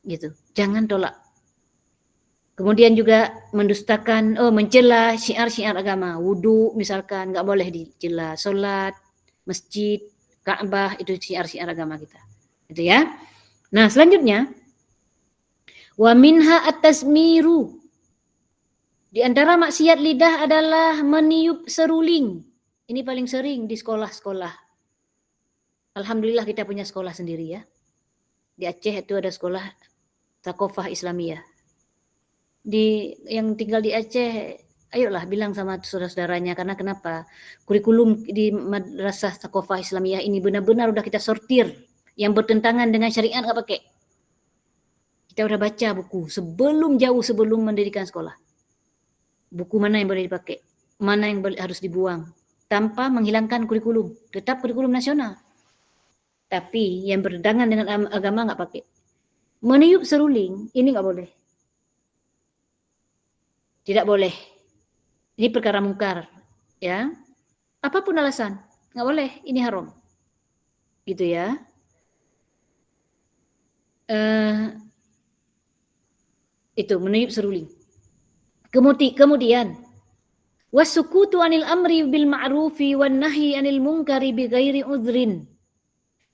gitu. Jangan tolak. Kemudian juga mendustakan, mencela syiar-syiar agama. Wudu misalkan nggak boleh dicela. Salat, masjid, Ka'bah itu syiar-syiar agama kita. Gitu ya. Nah, selanjutnya wa minha at-tasmiru. Di antara maksiat lidah adalah meniup seruling. Ini paling sering di sekolah-sekolah. Alhamdulillah kita punya sekolah sendiri ya. Di Aceh itu ada sekolah Thaqafah Islamiyah. Yang tinggal di Aceh, ayolah bilang sama saudara-saudaranya, karena kenapa? Kurikulum di Madrasah Thaqafah Islamiyah ini benar-benar udah kita sortir. Yang bertentangan dengan syariat nggak pakai. Kita udah baca buku jauh sebelum mendirikan sekolah. Buku mana yang boleh dipakai, mana yang harus dibuang, tanpa menghilangkan kurikulum, tetap kurikulum nasional. Tapi yang bertentangan dengan agama nggak pakai. Meniup seruling, ini nggak boleh. Tidak boleh. Ini perkara mungkar, ya. Apapun alasan, nggak boleh, ini haram. Gitu ya. Itu meniup seruling. Kemudian wasukutu anil amri bil ma'rufi wan nahyi anil munkari bi ghairi udhrin.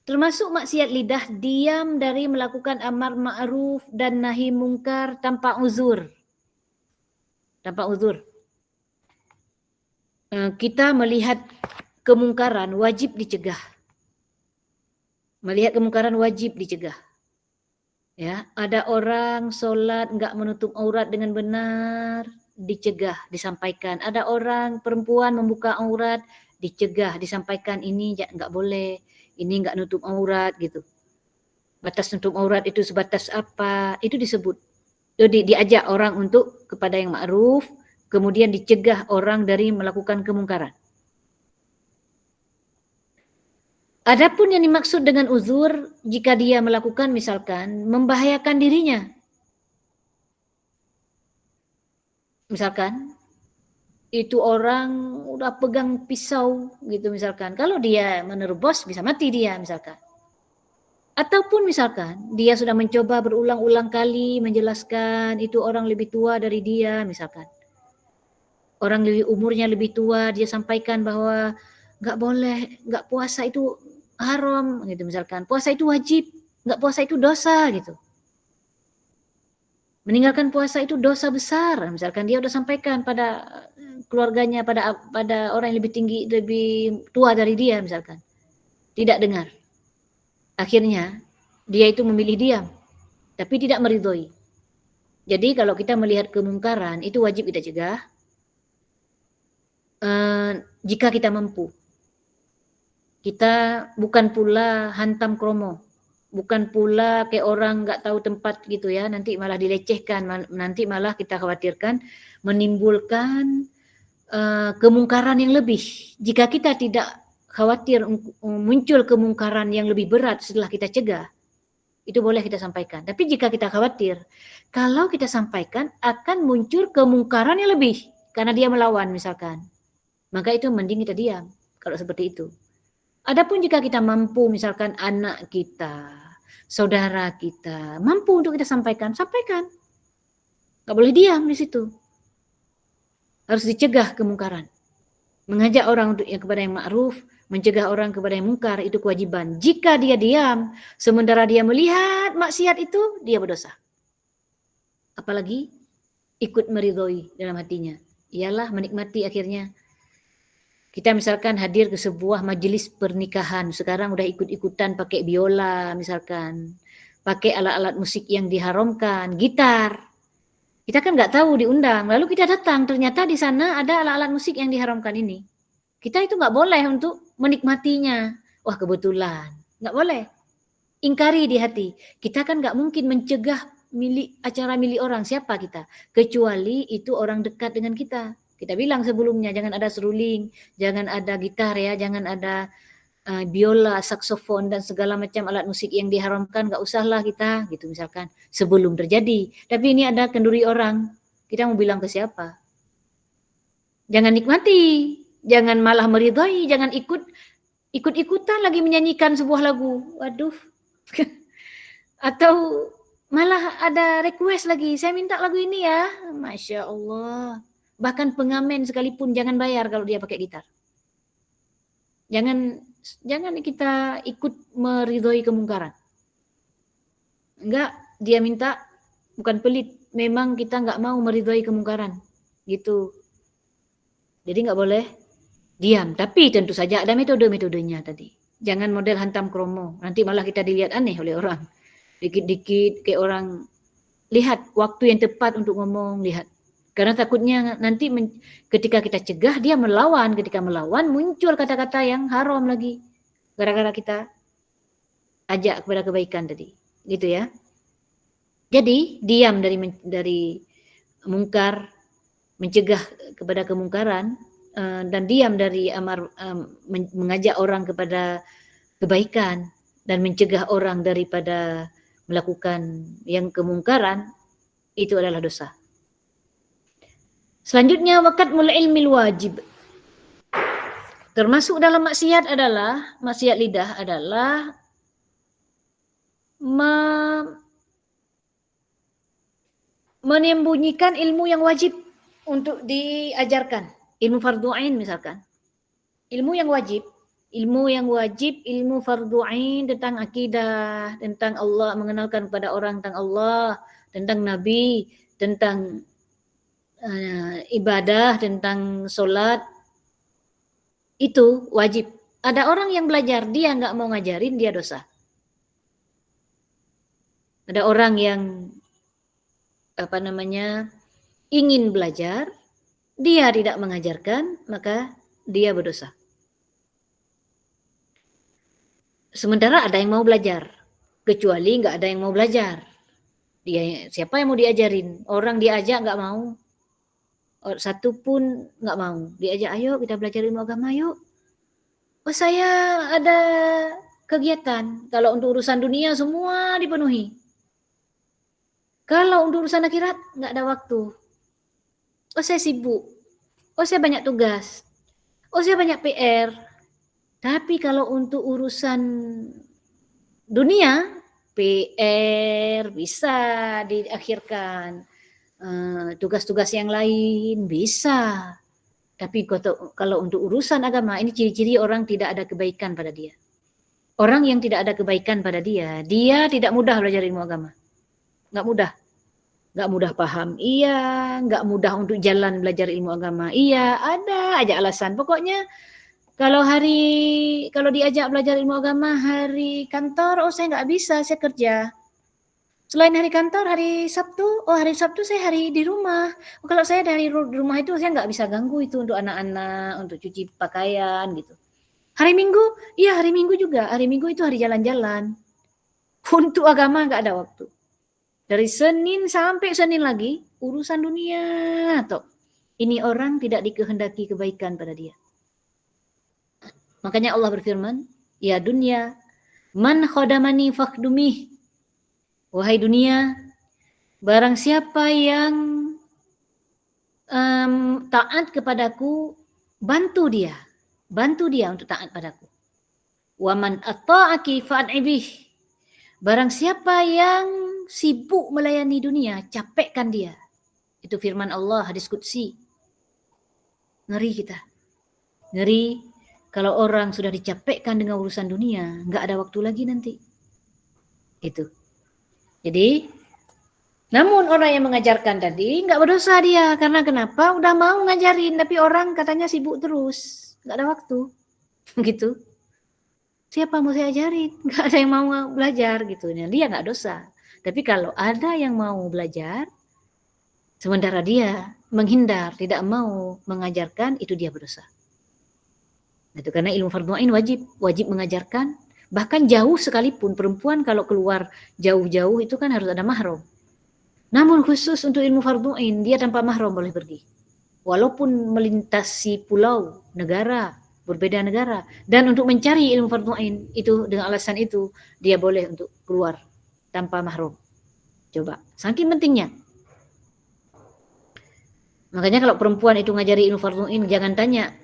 Termasuk maksiat lidah, diam dari melakukan amar ma'ruf dan nahi mungkar tanpa uzur. Tanpa uzur. Kita melihat kemungkaran wajib dicegah. Melihat kemungkaran wajib dicegah. Ya, ada orang sholat nggak menutup aurat dengan benar, dicegah, disampaikan. Ada orang perempuan membuka aurat, dicegah, disampaikan ini nggak boleh, ini nggak nutup aurat gitu. Batas nutup aurat itu sebatas apa? Itu disebut. Diajak orang untuk kepada yang ma'ruf, kemudian dicegah orang dari melakukan kemungkaran. Adapun yang dimaksud dengan uzur, jika dia melakukan misalkan membahayakan dirinya. Misalkan itu orang udah pegang pisau gitu misalkan. Kalau dia menerobos bisa mati dia misalkan. Ataupun misalkan dia sudah mencoba berulang-ulang kali menjelaskan itu orang lebih tua dari dia misalkan. Orang umurnya lebih tua, dia sampaikan bahwa nggak boleh, nggak puasa itu haram gitu misalkan. Puasa itu wajib, nggak puasa itu dosa gitu. Meninggalkan puasa itu dosa besar. Misalkan dia udah sampaikan pada keluarganya, pada orang yang lebih tinggi, lebih tua dari dia misalkan. Tidak dengar. Akhirnya dia itu memilih diam, tapi tidak meridhoi. Jadi kalau kita melihat kemungkaran itu wajib kita cegah. Jika kita mampu. Kita bukan pula hantam kromo, bukan pula kayak orang nggak tahu tempat gitu ya, nanti malah dilecehkan, nanti malah kita khawatirkan menimbulkan kemungkaran yang lebih. Jika kita tidak khawatir muncul kemungkaran yang lebih berat setelah kita cegah, itu boleh kita sampaikan. Tapi jika kita khawatir, kalau kita sampaikan akan muncul kemungkaran yang lebih karena dia melawan misalkan, maka itu mending kita diam kalau seperti itu. Adapun jika kita mampu, misalkan anak kita, saudara kita, mampu untuk kita sampaikan, sampaikan. Nggak boleh diam di situ. Harus dicegah kemungkaran. Mengajak orang untuk kepada yang ma'ruf, mencegah orang kepada yang mungkar, itu kewajiban. Jika dia diam, sementara dia melihat maksiat itu, dia berdosa. Apalagi ikut meridhoi dalam hatinya. Ialah menikmati akhirnya. Kita misalkan hadir ke sebuah majelis pernikahan, sekarang udah ikut-ikutan pakai biola misalkan, pakai alat-alat musik yang diharamkan, gitar. Kita kan nggak tahu diundang, lalu kita datang, ternyata di sana ada alat-alat musik yang diharamkan ini. Kita itu nggak boleh untuk menikmatinya. Wah kebetulan, nggak boleh. Ingkari di hati. Kita kan nggak mungkin mencegah acara milik orang, siapa kita? Kecuali itu orang dekat dengan kita. Kita bilang sebelumnya jangan ada seruling, jangan ada gitar ya, jangan ada biola, saksofon dan segala macam alat musik yang diharamkan, nggak usahlah kita gitu misalkan sebelum terjadi. Tapi ini ada kenduri orang, kita mau bilang ke siapa? Jangan nikmati, jangan malah meridhai, jangan ikut-ikutan lagi menyanyikan sebuah lagu. Waduh. Atau Malah ada request lagi, saya minta lagu ini ya. Masya Allah. Bahkan pengamen sekalipun jangan bayar kalau dia pakai gitar. Jangan kita ikut meridhoi kemungkaran. Enggak, dia minta bukan pelit, memang kita enggak mau meridhoi kemungkaran. Gitu. Jadi enggak boleh diam, tapi tentu saja ada metode-metodenya tadi. Jangan model hantam kromo, nanti malah kita dilihat aneh oleh orang. Dikit-dikit kayak orang, lihat waktu yang tepat untuk ngomong, lihat. Karena takutnya nanti ketika kita cegah dia melawan, ketika melawan muncul kata-kata yang haram lagi. Gara-gara kita ajak kepada kebaikan tadi. Gitu ya. Jadi diam dari mungkar, mencegah kepada kemungkaran, dan diam dari mengajak orang kepada kebaikan dan mencegah orang daripada melakukan yang kemungkaran, itu adalah dosa. Selanjutnya waqatmul ilmil wajib. Termasuk dalam maksiat lidah adalah menyembunyikan ilmu yang wajib untuk diajarkan. Ilmu fardhu ain misalkan. Ilmu yang wajib, ilmu fardhu ain tentang akidah, tentang Allah, mengenalkan kepada orang tentang Allah, tentang Nabi, tentang ibadah, tentang solat, itu wajib. Ada orang yang belajar, dia nggak mau ngajarin, dia dosa. Ada orang yang ingin belajar, dia tidak mengajarkan, maka dia berdosa. Sementara ada yang mau belajar, kecuali nggak ada yang mau belajar. Dia siapa yang mau diajarin? Orang diajak nggak mau. Satu pun nggak mau. Diajak, ayo kita belajar ilmu agama, yuk. Oh, saya ada kegiatan. Kalau untuk urusan dunia semua dipenuhi. Kalau untuk urusan akhirat nggak ada waktu. Oh, saya sibuk. Oh, saya banyak tugas. Oh, saya banyak PR. Tapi kalau untuk urusan dunia, PR bisa diakhirkan. Tugas-tugas yang lain bisa. Tapi kalau untuk urusan agama, ini ciri-ciri orang tidak ada kebaikan pada dia. Orang yang tidak ada kebaikan pada dia tidak mudah belajar ilmu agama. Nggak mudah. Nggak mudah paham, iya. Nggak mudah untuk jalan belajar ilmu agama, iya. Ada aja alasan. Pokoknya kalau diajak belajar ilmu agama hari kantor, oh saya nggak bisa, saya kerja. Selain hari kantor, hari Sabtu saya hari di rumah. Kalau saya dari rumah itu saya nggak bisa ganggu itu untuk anak-anak, untuk cuci pakaian gitu. Hari Minggu, iya hari Minggu juga. Hari Minggu itu hari jalan-jalan. Untuk agama nggak ada waktu. Dari Senin sampai Senin lagi, urusan dunia. Toh. Ini orang tidak dikehendaki kebaikan pada dia. Makanya Allah berfirman, ya dunia, man khodamani fakhdumih. Wahai dunia, barang siapa yang taat kepadaku, bantu dia untuk taat padaku. Waman atta'aki fa'an'ibih. Barang siapa yang sibuk melayani dunia, capekkan dia. Itu firman Allah, hadis qudsi. Ngeri kita. Ngeri kalau orang sudah dicapekkan dengan urusan dunia, nggak ada waktu lagi nanti. Itu. Jadi, namun orang yang mengajarkan tadi nggak berdosa dia. Karena kenapa? Udah mau ngajarin, tapi orang katanya sibuk terus. Nggak ada waktu. Gitu. Siapa mau saya ajarin? Nggak ada yang mau belajar gitu. Nah, dia nggak dosa. Tapi kalau ada yang mau belajar, sementara dia menghindar, tidak mau mengajarkan, itu dia berdosa. Itu karena ilmu fardhu ain wajib mengajarkan. Bahkan jauh sekalipun, perempuan kalau keluar jauh-jauh itu kan harus ada mahram. Namun khusus untuk ilmu fardhu ain, dia tanpa mahram boleh pergi. Walaupun melintasi pulau, negara, berbeda negara. Dan untuk mencari ilmu fardhu ain, itu dengan alasan itu, dia boleh untuk keluar tanpa mahram. Coba, saking pentingnya. Makanya kalau perempuan itu ngajari ilmu fardhu ain, jangan tanya,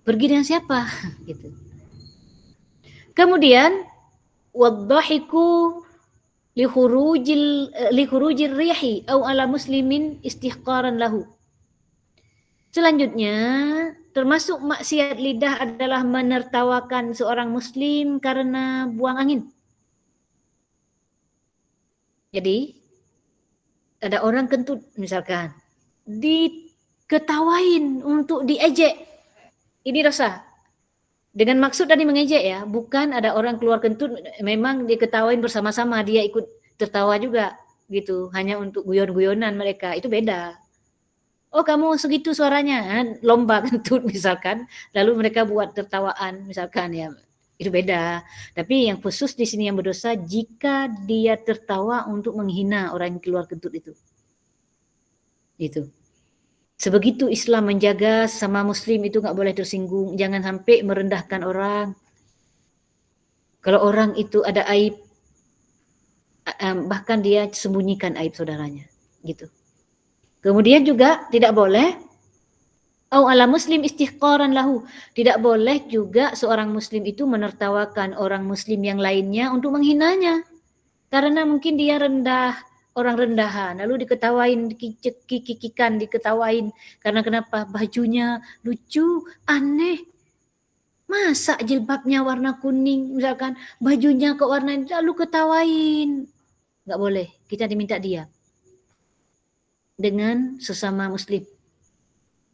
pergi dengan siapa? Gitu. Kemudian wadhahiku li khurujir rihi au ala muslimin istihqaran lahu. Selanjutnya, termasuk maksiat lidah adalah menertawakan seorang muslim karena buang angin. Jadi, ada orang kentut misalkan, diketawain untuk diejek. Ini dosa. Dengan maksud tadi mengejek ya, bukan ada orang keluar kentut memang diketawain bersama-sama, dia ikut tertawa juga gitu, hanya untuk guyon-guyonan mereka, itu beda. Oh kamu segitu suaranya, lomba kentut misalkan, lalu mereka buat tertawaan misalkan ya, itu beda. Tapi yang khusus di sini yang berdosa jika dia tertawa untuk menghina orang yang keluar kentut itu. Itu. Sebegitu Islam menjaga sama muslim itu nggak boleh tersinggung, jangan sampai merendahkan orang. Kalau orang itu ada aib, bahkan dia sembunyikan aib saudaranya, gitu. Kemudian juga tidak boleh au ala muslim istihqaran lahu, tidak boleh juga seorang muslim itu menertawakan orang muslim yang lainnya untuk menghinanya. Karena mungkin dia rendah, orang rendahan, lalu diketawain, kikikan, diketawain. Karena kenapa? Bajunya lucu, aneh. Masa jilbabnya warna kuning, misalkan bajunya kok warna ini, lalu ketawain. Nggak boleh, kita diminta diam. Dengan sesama muslim.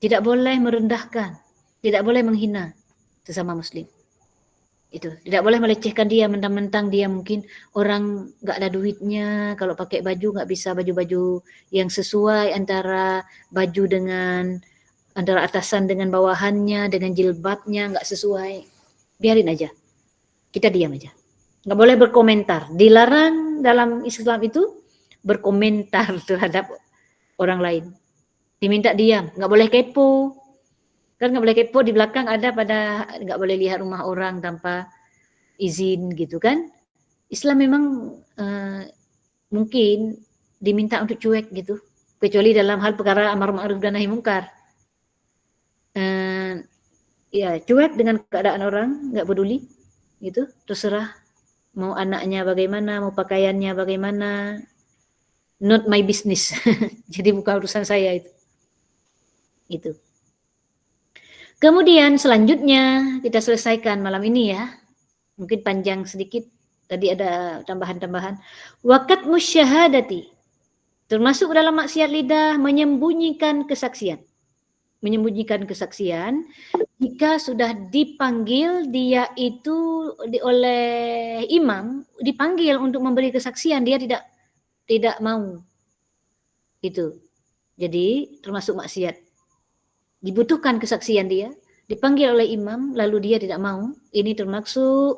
Tidak boleh merendahkan, tidak boleh menghina sesama muslim. Itu tidak boleh melecehkan dia, mentang-mentang dia mungkin orang nggak ada duitnya, kalau pakai baju nggak bisa baju-baju yang sesuai antara baju dengan antara atasan dengan bawahannya, dengan jilbabnya nggak sesuai, biarin aja, kita diam aja, nggak boleh berkomentar, dilarang dalam Islam itu berkomentar terhadap orang lain, diminta diam, nggak boleh kepo. Kan nggak boleh kepo, di belakang ada pada nggak boleh lihat rumah orang tanpa izin gitu kan. Islam memang mungkin diminta untuk cuek gitu, kecuali dalam hal perkara amar ma'ruf dan nahi mungkar. Ya cuek dengan keadaan orang, nggak peduli gitu, terserah mau anaknya bagaimana, mau pakaiannya bagaimana, not my business. Jadi bukan urusan saya itu. Itu. Kemudian selanjutnya kita selesaikan malam ini ya. Mungkin panjang sedikit. Tadi ada tambahan-tambahan. Wakat musyahadati. Termasuk dalam maksiat lidah menyembunyikan kesaksian. Menyembunyikan kesaksian. Jika sudah dipanggil dia itu oleh imam, dipanggil untuk memberi kesaksian, dia tidak mau. Itu. Jadi termasuk maksiat. Dibutuhkan kesaksian dia, dipanggil oleh imam, lalu dia tidak mau, ini termasuk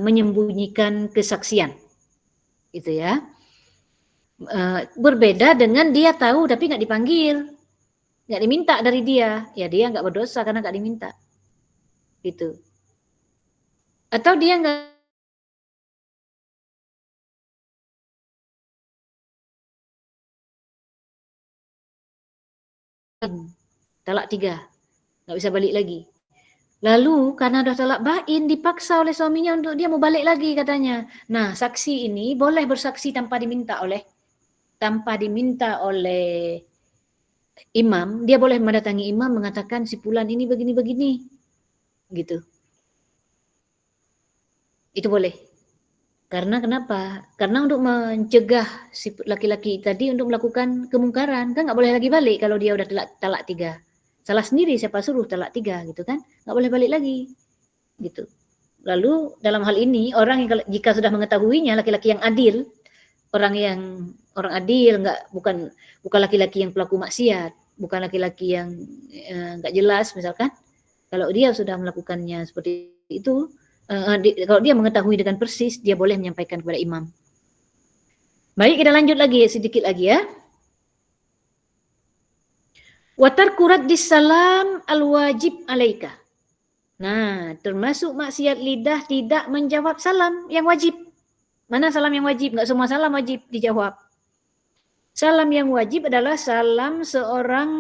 menyembunyikan kesaksian, gitu ya. Berbeda dengan dia tahu tapi nggak dipanggil, nggak diminta dari dia, ya dia nggak berdosa karena nggak diminta, gitu. Atau dia nggak talak 3, nggak bisa balik lagi. Lalu karena udah talak bain dipaksa oleh suaminya untuk dia mau balik lagi katanya. Nah saksi ini boleh bersaksi tanpa diminta oleh imam, dia boleh mendatangi imam mengatakan si fulan ini begini-begini, gitu. Itu boleh. Karena kenapa? Karena untuk mencegah si laki-laki tadi untuk melakukan kemungkaran, kan nggak boleh lagi balik kalau dia udah talak 3. Salah sendiri siapa suruh talak 3 gitu kan? Nggak boleh balik lagi, gitu. Lalu dalam hal ini orang yang jika sudah mengetahuinya, laki-laki yang adil, orang adil, bukan laki-laki yang pelaku maksiat, bukan laki-laki yang nggak jelas misalkan. Kalau dia sudah melakukannya seperti itu, kalau dia mengetahui dengan persis, dia boleh menyampaikan kepada imam. Baik, kita lanjut lagi sedikit lagi ya. Watar kurat salam al-wajib alaika. Nah, termasuk maksiat lidah tidak menjawab salam yang wajib. Mana salam yang wajib? Nggak semua salam wajib dijawab. Salam yang wajib adalah salam seorang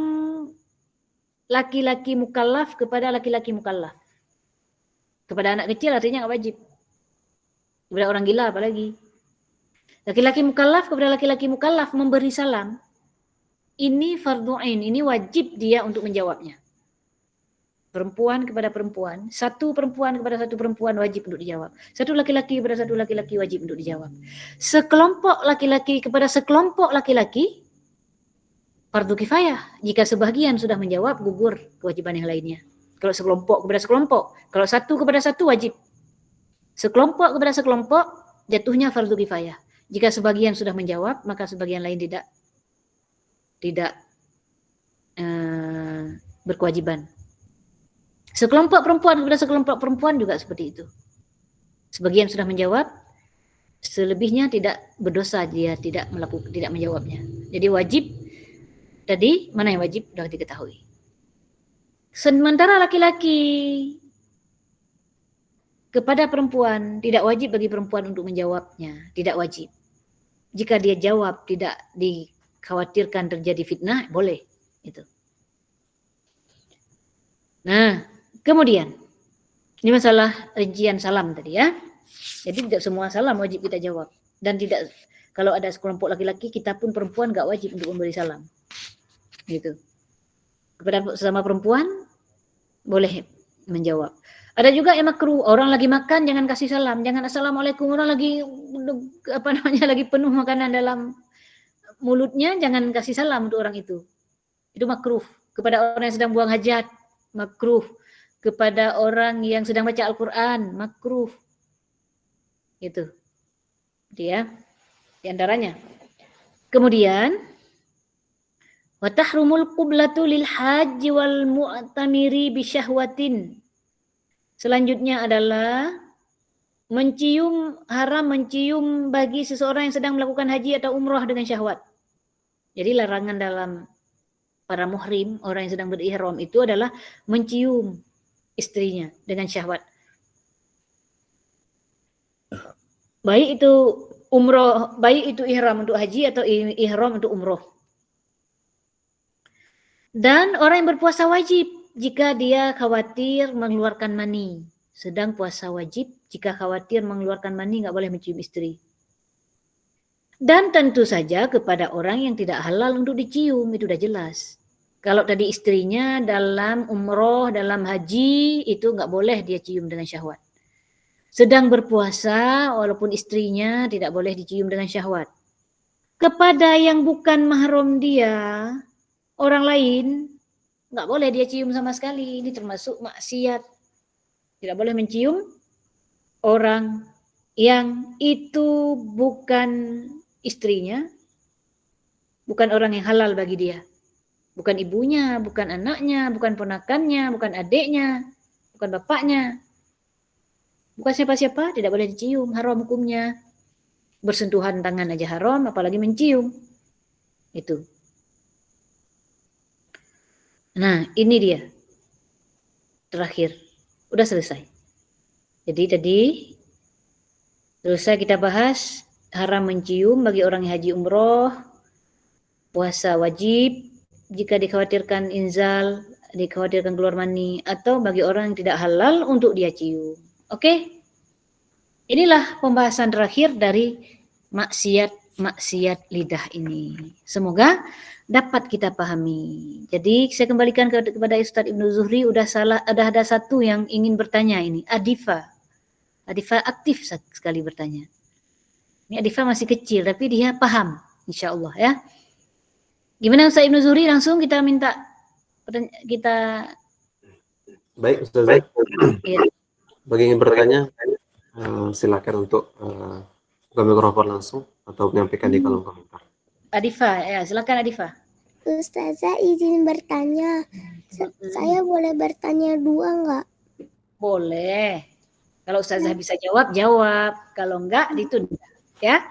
laki-laki mukallaf kepada laki-laki mukallaf. Kepada anak kecil artinya nggak wajib. Kepada orang gila apalagi. Laki-laki mukallaf kepada laki-laki mukallaf memberi salam, ini fardhu ain, ini wajib dia untuk menjawabnya. Perempuan kepada perempuan, satu perempuan kepada satu perempuan wajib untuk dijawab. Satu laki-laki kepada satu laki-laki wajib untuk dijawab. Sekelompok laki-laki kepada sekelompok laki-laki, fardu kifayah. Jika sebahagian sudah menjawab, gugur kewajiban yang lainnya. Kalau sekelompok kepada sekelompok, kalau satu kepada satu wajib. Sekelompok kepada sekelompok, jatuhnya fardu kifayah. Jika sebagian sudah menjawab, maka sebagian lain tidak berkewajiban. Sekelompok perempuan kepada sekelompok perempuan juga seperti itu. Sebagian sudah menjawab, selebihnya tidak berdosa dia tidak menjawabnya. Jadi wajib tadi mana yang wajib sudah diketahui. Sementara laki-laki kepada perempuan tidak wajib bagi perempuan untuk menjawabnya, tidak wajib. Jika dia jawab tidak dikhawatirkan terjadi fitnah, boleh itu. Nah, kemudian, ini masalah rincian salam tadi ya. Jadi tidak semua salam wajib kita jawab. Dan tidak, kalau ada sekelompok laki-laki, kita pun perempuan gak wajib untuk memberi salam. Gitu. Kepada sesama perempuan, boleh menjawab. Ada juga yang makruh, orang lagi makan jangan kasih salam. Jangan assalamualaikum, orang lagi lagi penuh makanan dalam mulutnya, jangan kasih salam untuk orang itu. Itu makruh. Kepada orang yang sedang buang hajat, makruh. Kepada orang yang sedang baca Al-Quran, makruh. Itu. Dia di antaranya. Kemudian wa tahrumul qiblatu lil haji wal mu'tamiri bi syahwatin. Selanjutnya adalah haram mencium bagi seseorang yang sedang melakukan haji atau umrah dengan syahwat. Jadi larangan dalam para muhrim, orang yang sedang berihram itu adalah mencium istrinya dengan syahwat. Baik itu umroh, baik itu ihram untuk haji atau ihram untuk umroh. Dan orang yang berpuasa wajib jika dia khawatir mengeluarkan mani. Sedang puasa wajib jika khawatir mengeluarkan mani nggak boleh mencium istri. Dan tentu saja kepada orang yang tidak halal untuk dicium, itu udah jelas. Kalau tadi istrinya dalam umroh, dalam haji, itu nggak boleh dia cium dengan syahwat. Sedang berpuasa, walaupun istrinya tidak boleh dicium dengan syahwat. Kepada yang bukan mahram dia, orang lain, nggak boleh dia cium sama sekali. Ini termasuk maksiat. Tidak boleh mencium orang yang itu bukan istrinya, bukan orang yang halal bagi dia. Bukan ibunya, bukan anaknya, bukan ponakannya, bukan adiknya, bukan bapaknya. Bukan siapa-siapa, tidak boleh dicium, haram hukumnya. Bersentuhan tangan aja haram, apalagi mencium. Itu. Nah, ini dia. Terakhir. Udah selesai. Jadi tadi selesai kita bahas haram mencium bagi orang yang haji umroh, puasa wajib, jika dikhawatirkan inzal, dikhawatirkan keluar mani, atau bagi orang yang tidak halal untuk dia cium. Oke? Inilah pembahasan terakhir dari maksiat lidah ini. Semoga dapat kita pahami. Jadi saya kembalikan kepada Ustadz Ibnu Zuhri, udah ada satu yang ingin bertanya ini, Adifa aktif sekali bertanya. Ini Adifa masih kecil tapi dia paham, insyaallah ya. Gimana Ustaz Ibnu Zuhri, langsung kita minta Baik Ustaz. Ya. Bagi yang bertanya silakan untuk buka mikrofon langsung atau menyampaikan di kolom komentar. Adifa, ya silakan Adifa. Ustazah izin bertanya, saya boleh bertanya 2 nggak? Boleh. Kalau Ustazah bisa jawab, kalau enggak ditunda, ya?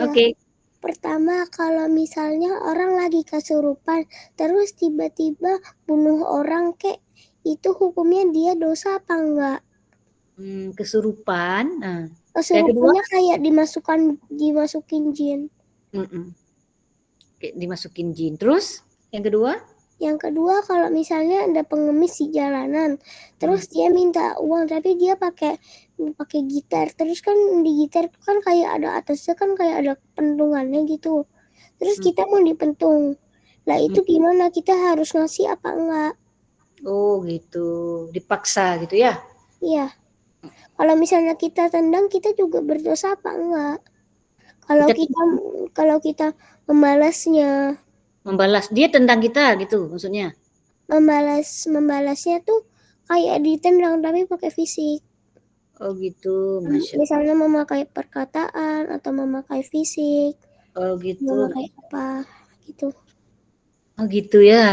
Oke. Pertama, kalau misalnya orang lagi kesurupan, terus tiba-tiba bunuh orang itu hukumnya dia dosa apa enggak? Kesurupan. Nah. Kesurupannya kayak dimasukin jin. Dimasukin jin. Terus yang kedua? Yang kedua, kalau misalnya ada pengemis di jalanan, terus dia minta uang, tapi dia pakai pakai gitar. Terus kan di gitar kan kayak ada atasnya kan kayak ada pentungannya gitu. Terus kita mau dipentung. Lah itu gimana? Kita harus ngasih apa enggak? Oh gitu, dipaksa gitu ya? Iya. Kalau misalnya kita tendang, kita juga berdosa apa enggak? Kalau kita membalasnya, Membalas, dia tendang kita gitu maksudnya? membalasnya tuh kayak ditendang tapi pakai fisik. Oh gitu, Masya. Misalnya memakai perkataan atau memakai fisik, Oh gitu. memakai apa gitu. Oh gitu ya,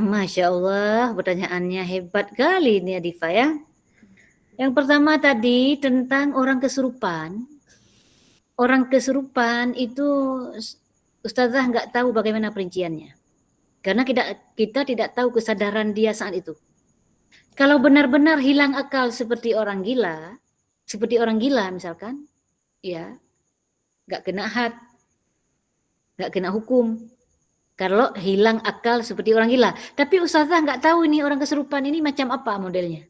Masya Allah, pertanyaannya hebat kali ini Adifa ya. Yang pertama tadi tentang orang kesurupan. Orang kesurupan itu Ustazah nggak tahu bagaimana perinciannya. Karena kita tidak tahu kesadaran dia saat itu. Kalau benar-benar hilang akal seperti orang gila misalkan, ya nggak kena had, nggak kena hukum. Kalau hilang akal seperti orang gila. Tapi Ustazah nggak tahu ini orang kesurupan ini macam apa modelnya.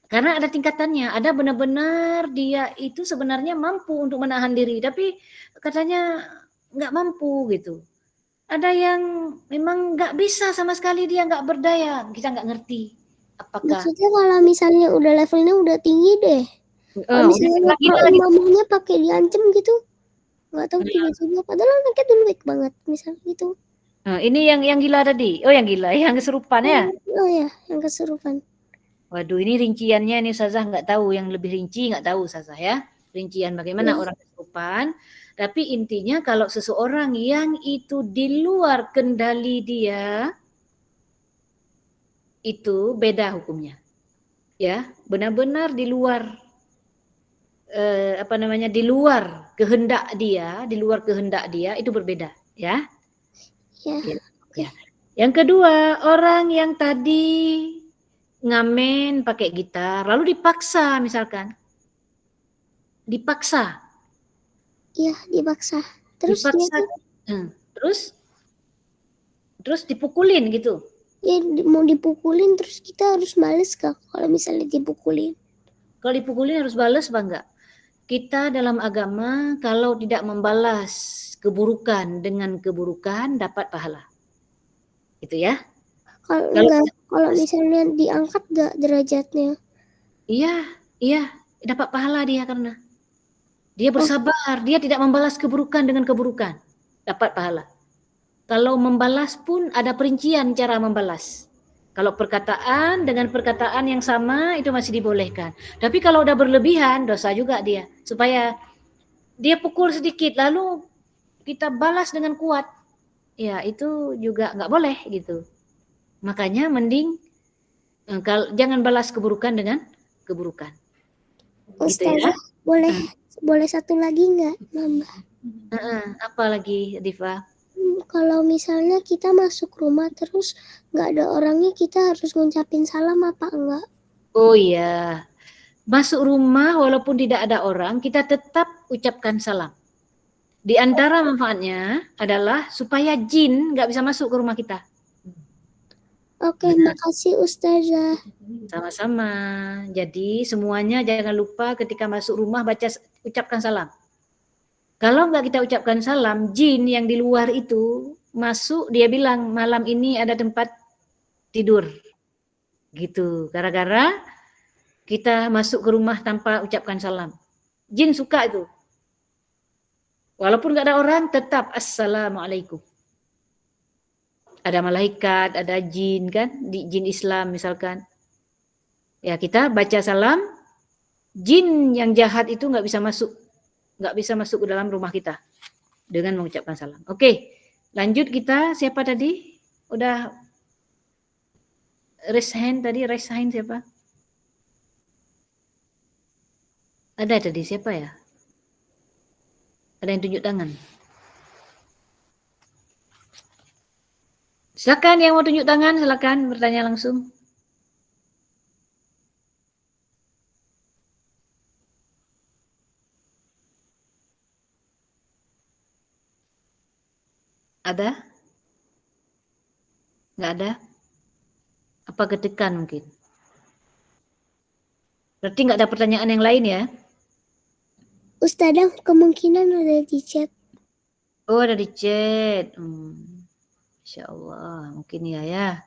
Karena ada tingkatannya. Ada benar-benar dia itu sebenarnya mampu untuk menahan diri. Tapi katanya nggak mampu gitu. Ada yang memang nggak bisa sama sekali, dia nggak berdaya. Kita nggak ngerti. Apakah Maksudnya kalau misalnya udah levelnya udah tinggi deh. Kalau misalnya mamanya pakai diancem gitu, nggak tahu tiba-tiba. Padahal anaknya dulu baik banget, misalnya gitu. Ini yang gila tadi. Oh yang gila, yang kesurupan ya? Oh ya, yang kesurupan. Waduh, ini rinciannya ini Ustazah nggak tahu, yang lebih rinci nggak tahu Ustazah ya. Rincian bagaimana orang kesurupan. Tapi intinya kalau seseorang yang itu di luar kendali dia, itu beda hukumnya. Ya, benar-benar di luar di luar kehendak dia itu berbeda, ya. Ya. Ya. Yang kedua, orang yang tadi ngamen pakai gitar, lalu dipaksa misalkan. Dipaksa. Iya, dipaksa. Terus Dipaksa. Terus dipukulin gitu. Ya mau dipukulin terus kita harus balas kak kalau misalnya dipukulin. Kalau dipukulin harus balas apa enggak? Kita dalam agama kalau tidak membalas keburukan dengan keburukan dapat pahala. Gitu ya. Kalau misalnya diangkat enggak derajatnya? Iya, dapat pahala dia karena dia bersabar, dia tidak membalas keburukan dengan keburukan. Dapat pahala. Kalau membalas pun ada perincian cara membalas. Kalau perkataan dengan perkataan yang sama itu masih dibolehkan. Tapi kalau udah berlebihan dosa juga dia. Supaya dia pukul sedikit lalu kita balas dengan kuat. Ya itu juga nggak boleh gitu. Makanya mending jangan balas keburukan dengan keburukan. Ustazah, gitu ya. Boleh satu lagi nggak nambah? Apa lagi Diva? Kalau misalnya kita masuk rumah terus nggak ada orangnya, kita harus ngucapin salam apa enggak? Oh iya, masuk rumah walaupun tidak ada orang, kita tetap ucapkan salam. Di antara manfaatnya adalah supaya jin nggak bisa masuk ke rumah kita. Oke, makasih Ustazah. Sama-sama. Jadi semuanya jangan lupa ketika masuk rumah ucapkan salam. Kalau nggak kita ucapkan salam, jin yang di luar itu masuk, dia bilang malam ini ada tempat tidur. Gitu. Gara-gara kita masuk ke rumah tanpa ucapkan salam. Jin suka itu. Walaupun nggak ada orang, tetap assalamualaikum. Ada malaikat, ada jin kan, di jin Islam misalkan. Ya kita baca salam, jin yang jahat itu nggak bisa masuk ke dalam rumah kita dengan mengucapkan salam. Oke, lanjut kita. Siapa tadi? Udah raise hand siapa? Ada tadi siapa ya? Ada yang tunjuk tangan. Silakan yang mau tunjuk tangan, silakan bertanya langsung. Ada? Nggak ada? Apa ketekan mungkin? Berarti nggak ada pertanyaan yang lain ya? Ustazah kemungkinan ada di chat. Oh, ada di chat. Insya Allah, mungkin ya.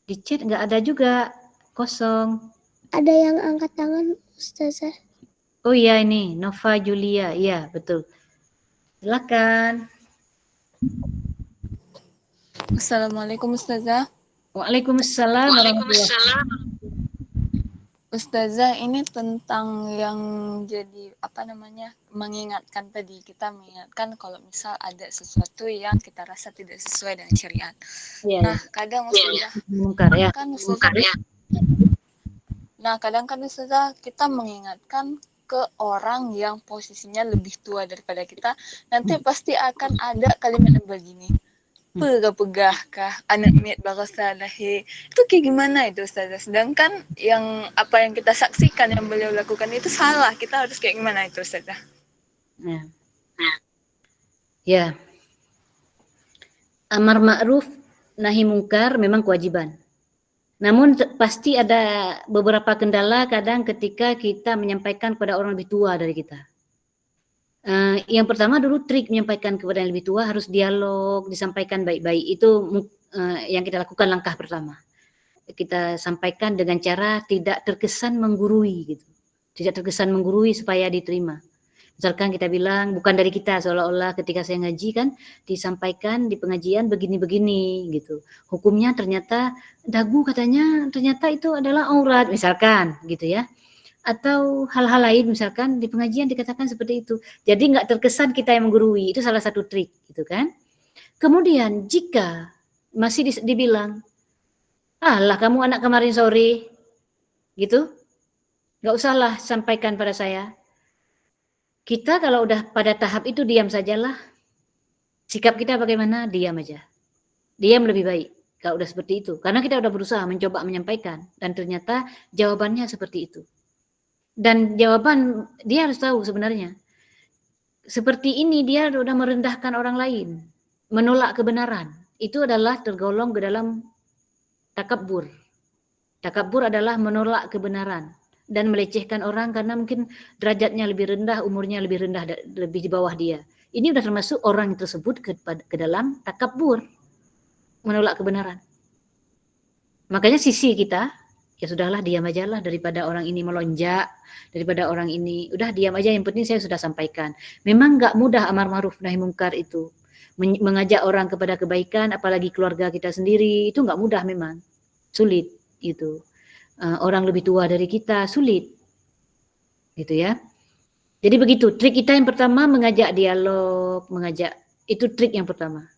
Di chat nggak ada juga, kosong. Ada yang angkat tangan, Ustazah. Oh iya ini, Nova Julia. Iya, betul. Silakan. Assalamualaikum Ustazah. Waalaikumsalam warahmatullahi wabarakatuh. Ustazah, ini tentang yang jadi mengingatkan tadi, kita mengingatkan kalau misal ada sesuatu yang kita rasa tidak sesuai dengan syariat. Iya, Nah, kadang Ustazah, mungkar ya. kadang kan Ustazah kita mengingatkan ke orang yang posisinya lebih tua daripada kita, nanti pasti akan ada kalimat begini. Pegah-pegah anak miat barasalahi, itu kayak gimana itu Ustazah? Sedangkan yang apa yang kita saksikan yang beliau lakukan itu salah, kita harus kayak gimana itu Ustazah? Ya. Amar ma'ruf nahi mungkar memang kewajiban. Namun pasti ada beberapa kendala kadang ketika kita menyampaikan kepada orang lebih tua dari kita. Yang pertama dulu trik menyampaikan kepada yang lebih tua harus dialog, disampaikan baik-baik. Itu yang kita lakukan langkah pertama. Kita sampaikan dengan cara tidak terkesan menggurui gitu. Tidak terkesan menggurui supaya diterima. Misalkan kita bilang bukan dari kita, seolah-olah ketika saya ngaji kan disampaikan di pengajian begini-begini gitu. Hukumnya ternyata dagu katanya ternyata itu adalah aurat misalkan gitu ya. Atau hal-hal lain misalkan di pengajian dikatakan seperti itu. Jadi nggak terkesan kita yang menggurui, itu salah satu trik gitu kan. Kemudian jika masih dibilang, lah kamu anak kemarin sore gitu, nggak usahlah sampaikan pada saya. Kita kalau udah pada tahap itu diam sajalah. Sikap kita bagaimana? Diam aja. Diam lebih baik kalau udah seperti itu. Karena kita udah berusaha mencoba menyampaikan dan ternyata jawabannya seperti itu. Dan jawaban dia harus tahu sebenarnya. Seperti ini dia sudah merendahkan orang lain, menolak kebenaran. Itu adalah tergolong ke dalam takabur. Takabur adalah menolak kebenaran dan melecehkan orang karena mungkin derajatnya lebih rendah, umurnya lebih rendah, lebih di bawah dia. Ini sudah termasuk orang tersebut ke dalam takabur, menolak kebenaran. Makanya sisi kita, ya sudahlah diam aja lah daripada orang ini melonjak, daripada orang ini udah diam aja, yang penting saya sudah sampaikan. Memang nggak mudah amar ma'ruf nahi mungkar itu, mengajak orang kepada kebaikan, apalagi keluarga kita sendiri itu nggak mudah, memang sulit itu. Orang lebih tua dari kita sulit gitu ya. Jadi begitu trik kita yang pertama, mengajak dialog, itu trik yang pertama.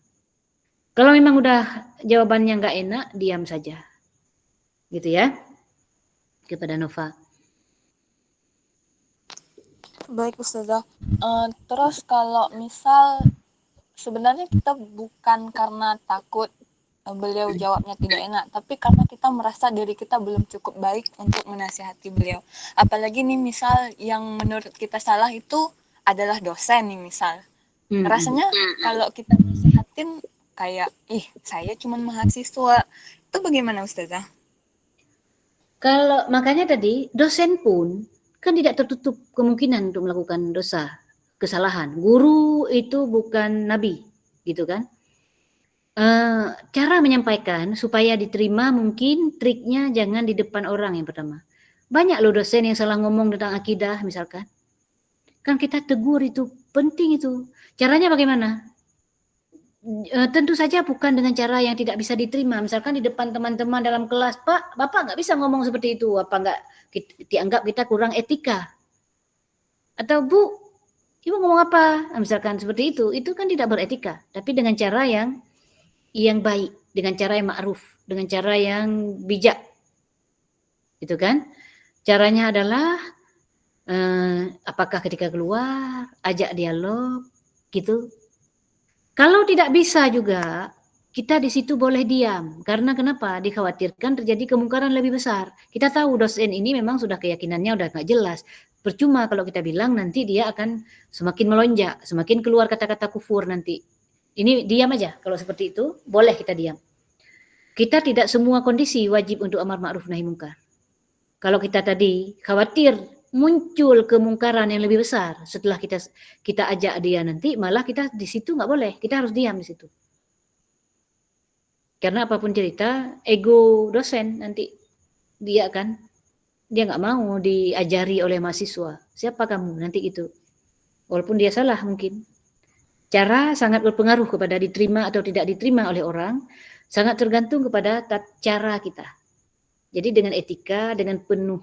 Kalau memang udah jawabannya nggak enak, diam saja gitu ya. Kepada Nova. Baik Ustazah. Terus kalau misal sebenarnya kita bukan karena takut beliau jawabnya tidak enak, tapi karena kita merasa diri kita belum cukup baik untuk menasihati beliau. Apalagi nih misal yang menurut kita salah itu adalah dosen nih misal. Rasanya kalau kita nasihatin kayak, saya cuma mahasiswa. Itu bagaimana Ustazah? Kalau makanya tadi dosen pun kan tidak tertutup kemungkinan untuk melakukan dosa, kesalahan. Guru itu bukan nabi, gitu kan? Cara menyampaikan supaya diterima mungkin triknya jangan di depan orang yang pertama. Banyak loh dosen yang salah ngomong tentang akidah misalkan. Kan kita tegur, itu penting itu. Caranya bagaimana? Tentu saja bukan dengan cara yang tidak bisa diterima. Misalkan di depan teman-teman dalam kelas, Pak, Bapak nggak bisa ngomong seperti itu. Apa nggak dianggap kita kurang etika? Atau Bu, Ibu ngomong apa? Misalkan seperti itu kan tidak beretika. Tapi dengan cara yang baik, dengan cara yang ma'ruf, dengan cara yang bijak, gitu kan? Caranya adalah apakah ketika keluar, ajak dialog, gitu. Kalau tidak bisa juga, kita di situ boleh diam. Karena kenapa? Dikhawatirkan terjadi kemungkaran lebih besar. Kita tahu dosen ini memang sudah keyakinannya udah nggak jelas. Percuma kalau kita bilang nanti dia akan semakin melonjak, semakin keluar kata-kata kufur nanti. Ini diam aja. Kalau seperti itu, boleh kita diam. Kita tidak semua kondisi wajib untuk amar ma'ruf nahi mungkar. Kalau kita tadi khawatir muncul kemungkaran yang lebih besar setelah kita ajak dia nanti, malah kita di situ nggak boleh, kita harus diam di situ. Karena apapun cerita, ego dosen nanti dia nggak mau diajari oleh mahasiswa. Siapa kamu nanti itu? Walaupun dia salah mungkin. Cara sangat berpengaruh kepada diterima atau tidak diterima oleh orang, sangat tergantung kepada cara kita. Jadi dengan etika, dengan penuh,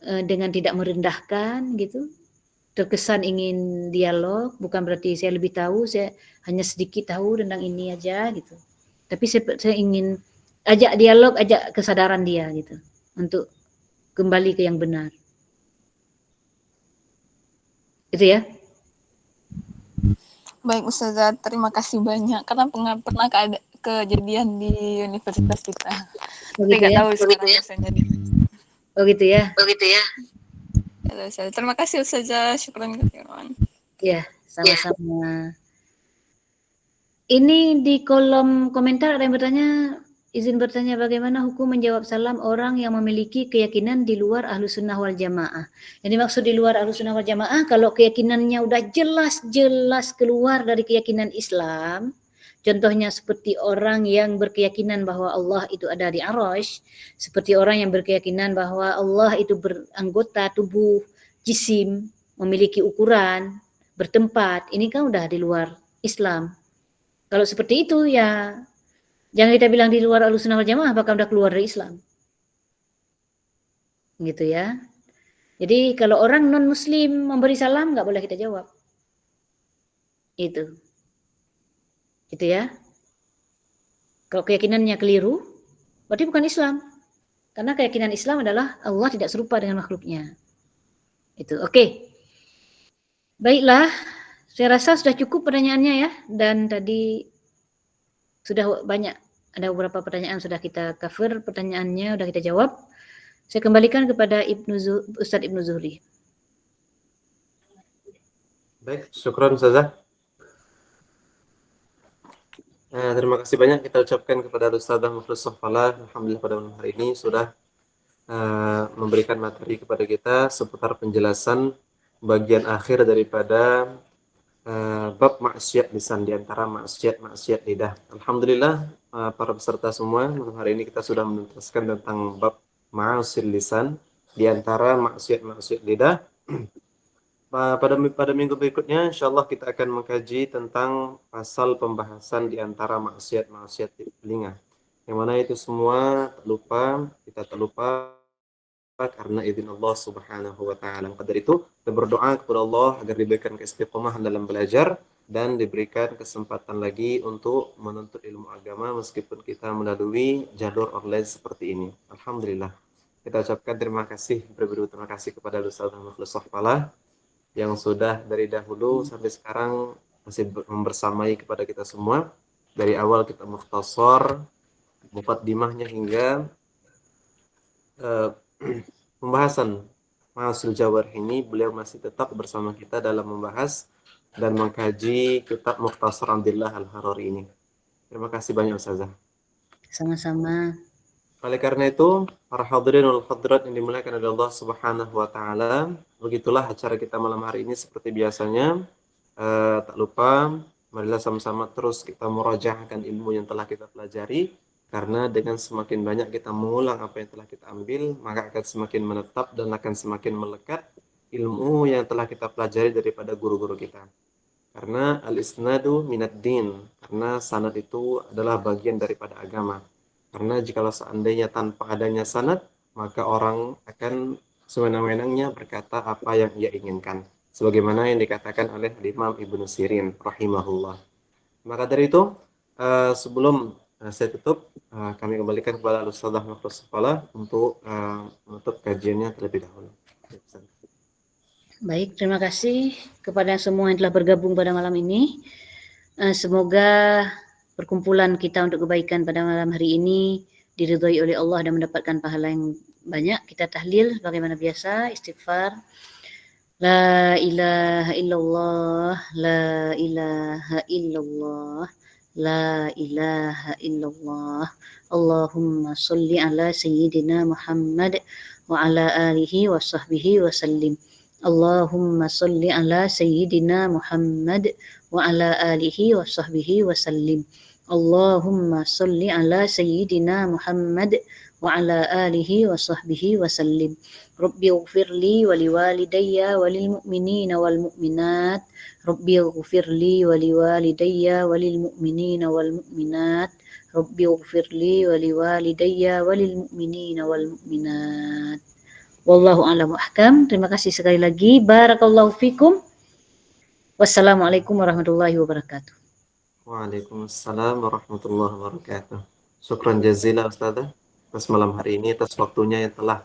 dengan tidak merendahkan gitu, terkesan ingin dialog, bukan berarti saya lebih tahu, saya hanya sedikit tahu tentang ini aja gitu. Tapi saya ingin ajak dialog, ajak kesadaran dia gitu, untuk kembali ke yang benar. Itu ya. Baik Ustazah, terima kasih banyak karena pernah ada kejadian di universitas kita. Oh, Tapi gitu nggak ya. tahu sekarang dosennya di mana. Oh gitu ya. Halo, Ustazah. Terima kasih Ustazah, syukran katsiran. Ya, sama-sama. Ini di kolom komentar ada yang bertanya, izin bertanya bagaimana hukum menjawab salam orang yang memiliki keyakinan di luar Ahlus Sunnah wal Jamaah. Yang dimaksud di luar Ahlus Sunnah wal Jamaah, kalau keyakinannya udah jelas-jelas keluar dari keyakinan Islam, contohnya seperti orang yang berkeyakinan bahwa Allah itu ada di Arasy, seperti orang yang berkeyakinan bahwa Allah itu beranggota tubuh, jisim, memiliki ukuran, bertempat, ini kan udah di luar Islam. Kalau seperti itu ya jangan kita bilang di luar Ahlussunnah wal Jamaah, bahkan udah keluar dari Islam. Gitu ya. Jadi kalau orang non muslim memberi salam nggak boleh kita jawab. Itu. Gitu ya. Kalau keyakinannya keliru, berarti bukan Islam. Karena keyakinan Islam adalah Allah tidak serupa dengan makhluknya. Itu. Oke. Baiklah, saya rasa sudah cukup pertanyaannya ya. Dan tadi sudah banyak, ada beberapa pertanyaan sudah kita cover, pertanyaannya sudah kita jawab. Saya kembalikan kepada Ustadz Ibnu Zuhri. Baik, syukran Ustazah. Terima kasih banyak kita ucapkan kepada Ustazah Muflissah Falah. Alhamdulillah pada malam hari ini sudah memberikan materi kepada kita seputar penjelasan bagian akhir daripada bab maksiat lisan, di antara maksiat lidah. Alhamdulillah para peserta semua, malam hari ini kita sudah menuntaskan tentang bab maksiat lisan, di antara maksiat lidah. Pada minggu berikutnya insyaallah kita akan mengkaji tentang pasal pembahasan di antara maksiat di telinga. Yang mana itu semua kita tak lupa karena izin Allah Subhanahu wa taala. Maka dari itu kita berdoa kepada Allah agar diberikan keistiqomahan dalam belajar dan diberikan kesempatan lagi untuk menuntut ilmu agama meskipun kita melalui jalur online seperti ini. Alhamdulillah. Kita ucapkan terima kasih kepada Ustaz Muflissah Falah yang sudah dari dahulu sampai sekarang masih membersamai kepada kita semua. Dari awal kita mukhtasar, muqaddimahnya hingga pembahasan Mahasul Jawarih ini, beliau masih tetap bersama kita dalam membahas dan mengkaji kitab Mukhtasar Abdillah Al-Harari ini. Terima kasih banyak Ustazah. Sama-sama. Oleh karena itu, para hadirin wal hadirat yang dimuliakan oleh Allah Subhanahu wa taala, begitulah acara kita malam hari ini seperti biasanya. Tak lupa marilah sama-sama terus kita murajaahkan ilmu yang telah kita pelajari, karena dengan semakin banyak kita mengulang apa yang telah kita ambil, maka akan semakin menetap dan akan semakin melekat ilmu yang telah kita pelajari daripada guru-guru kita. Karena al-isnadu minad din, karena sanad itu adalah bagian daripada agama. Karena jikalau seandainya tanpa adanya sanad, maka orang akan sewenang-wenangnya berkata apa yang ia inginkan. Sebagaimana yang dikatakan oleh Imam Ibnu Sirin rahimahullah. Maka dari itu, sebelum saya tutup, kami kembalikan kepada Ustazah Muflissah Falah untuk menutup kajiannya terlebih dahulu. Baik, terima kasih kepada semua yang telah bergabung pada malam ini. Semoga perkumpulan kita untuk kebaikan pada malam hari ini diridhai oleh Allah dan mendapatkan pahala yang banyak. Kita tahlil bagaimana biasa, istighfar. La ilaha illallah, la ilaha illallah, la ilaha illallah. Allahumma salli ala sayyidina Muhammad wa ala alihi wa sahbihi wa sallim. Allahumma salli ala sayyidina Muhammad wa ala alihi wa sahbihi wa sallim. Allahumma salli ala sayyidina Muhammad wa ala alihi wa sahbihi wa sallim. Rabbi ighfirli wa liwalidayya wa lil mu'minina wal mu'minat. Rabbi ighfirli wa liwalidayya wa lil mu'minina wal mu'minat. Rabbi ighfirli wa liwalidayya wa lil mu'minina wal mu'minat. Wallahu a'lam ahkam. Terima kasih sekali lagi. Barakallahu fikum. Wassalamualaikum warahmatullahi wabarakatuh. Waalaikumsalam warahmatullahi wabarakatuh. Syukran jazilah Ustazah atas malam hari ini, atas waktunya yang telah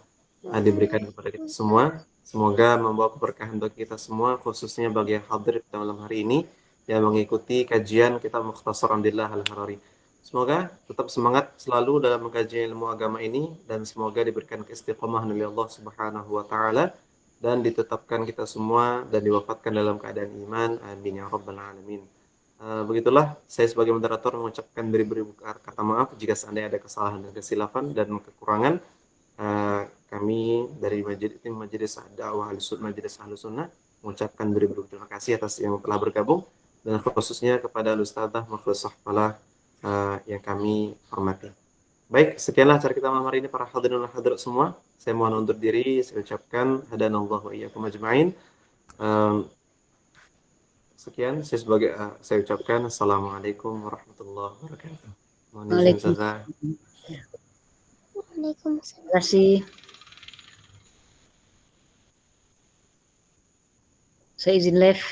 diberikan kepada kita semua. Semoga membawa keberkahan bagi kita semua, khususnya bagi yang hadir pada malam hari ini yang mengikuti kajian kitab Mukhtasar Amdillah Al-Harari. Semoga tetap semangat selalu dalam mengkaji ilmu agama ini dan semoga diberikan keistiqomah oleh Allah Subhanahu wa taala dan ditetapkan kita semua dan diwafatkan dalam keadaan iman. Amin ya rabbal alamin. Begitulah saya sebagai moderator mengucapkan beribu-ribu kata maaf jika seandainya ada kesalahan dan kesilapan dan kekurangan. Kami dari tim Majelis Dakwah Majelis Ahlus Sunnah mengucapkan beribu-ribu terima kasih atas yang telah bergabung dan khususnya kepada Ustazah Makhlus Sahfalah yang kami hormati. Baik, sekianlah acara kita malam hari ini para hadirin dan hadirat semua. Saya mohon undur diri, saya ucapkan hadanallahu wa iyyakum ajma'in. Sekian saya ucapkan assalamualaikum warahmatullahi wabarakatuh. Mohon izin Ustazah. Waalaikumsalam. Terima kasih. Saya izin live.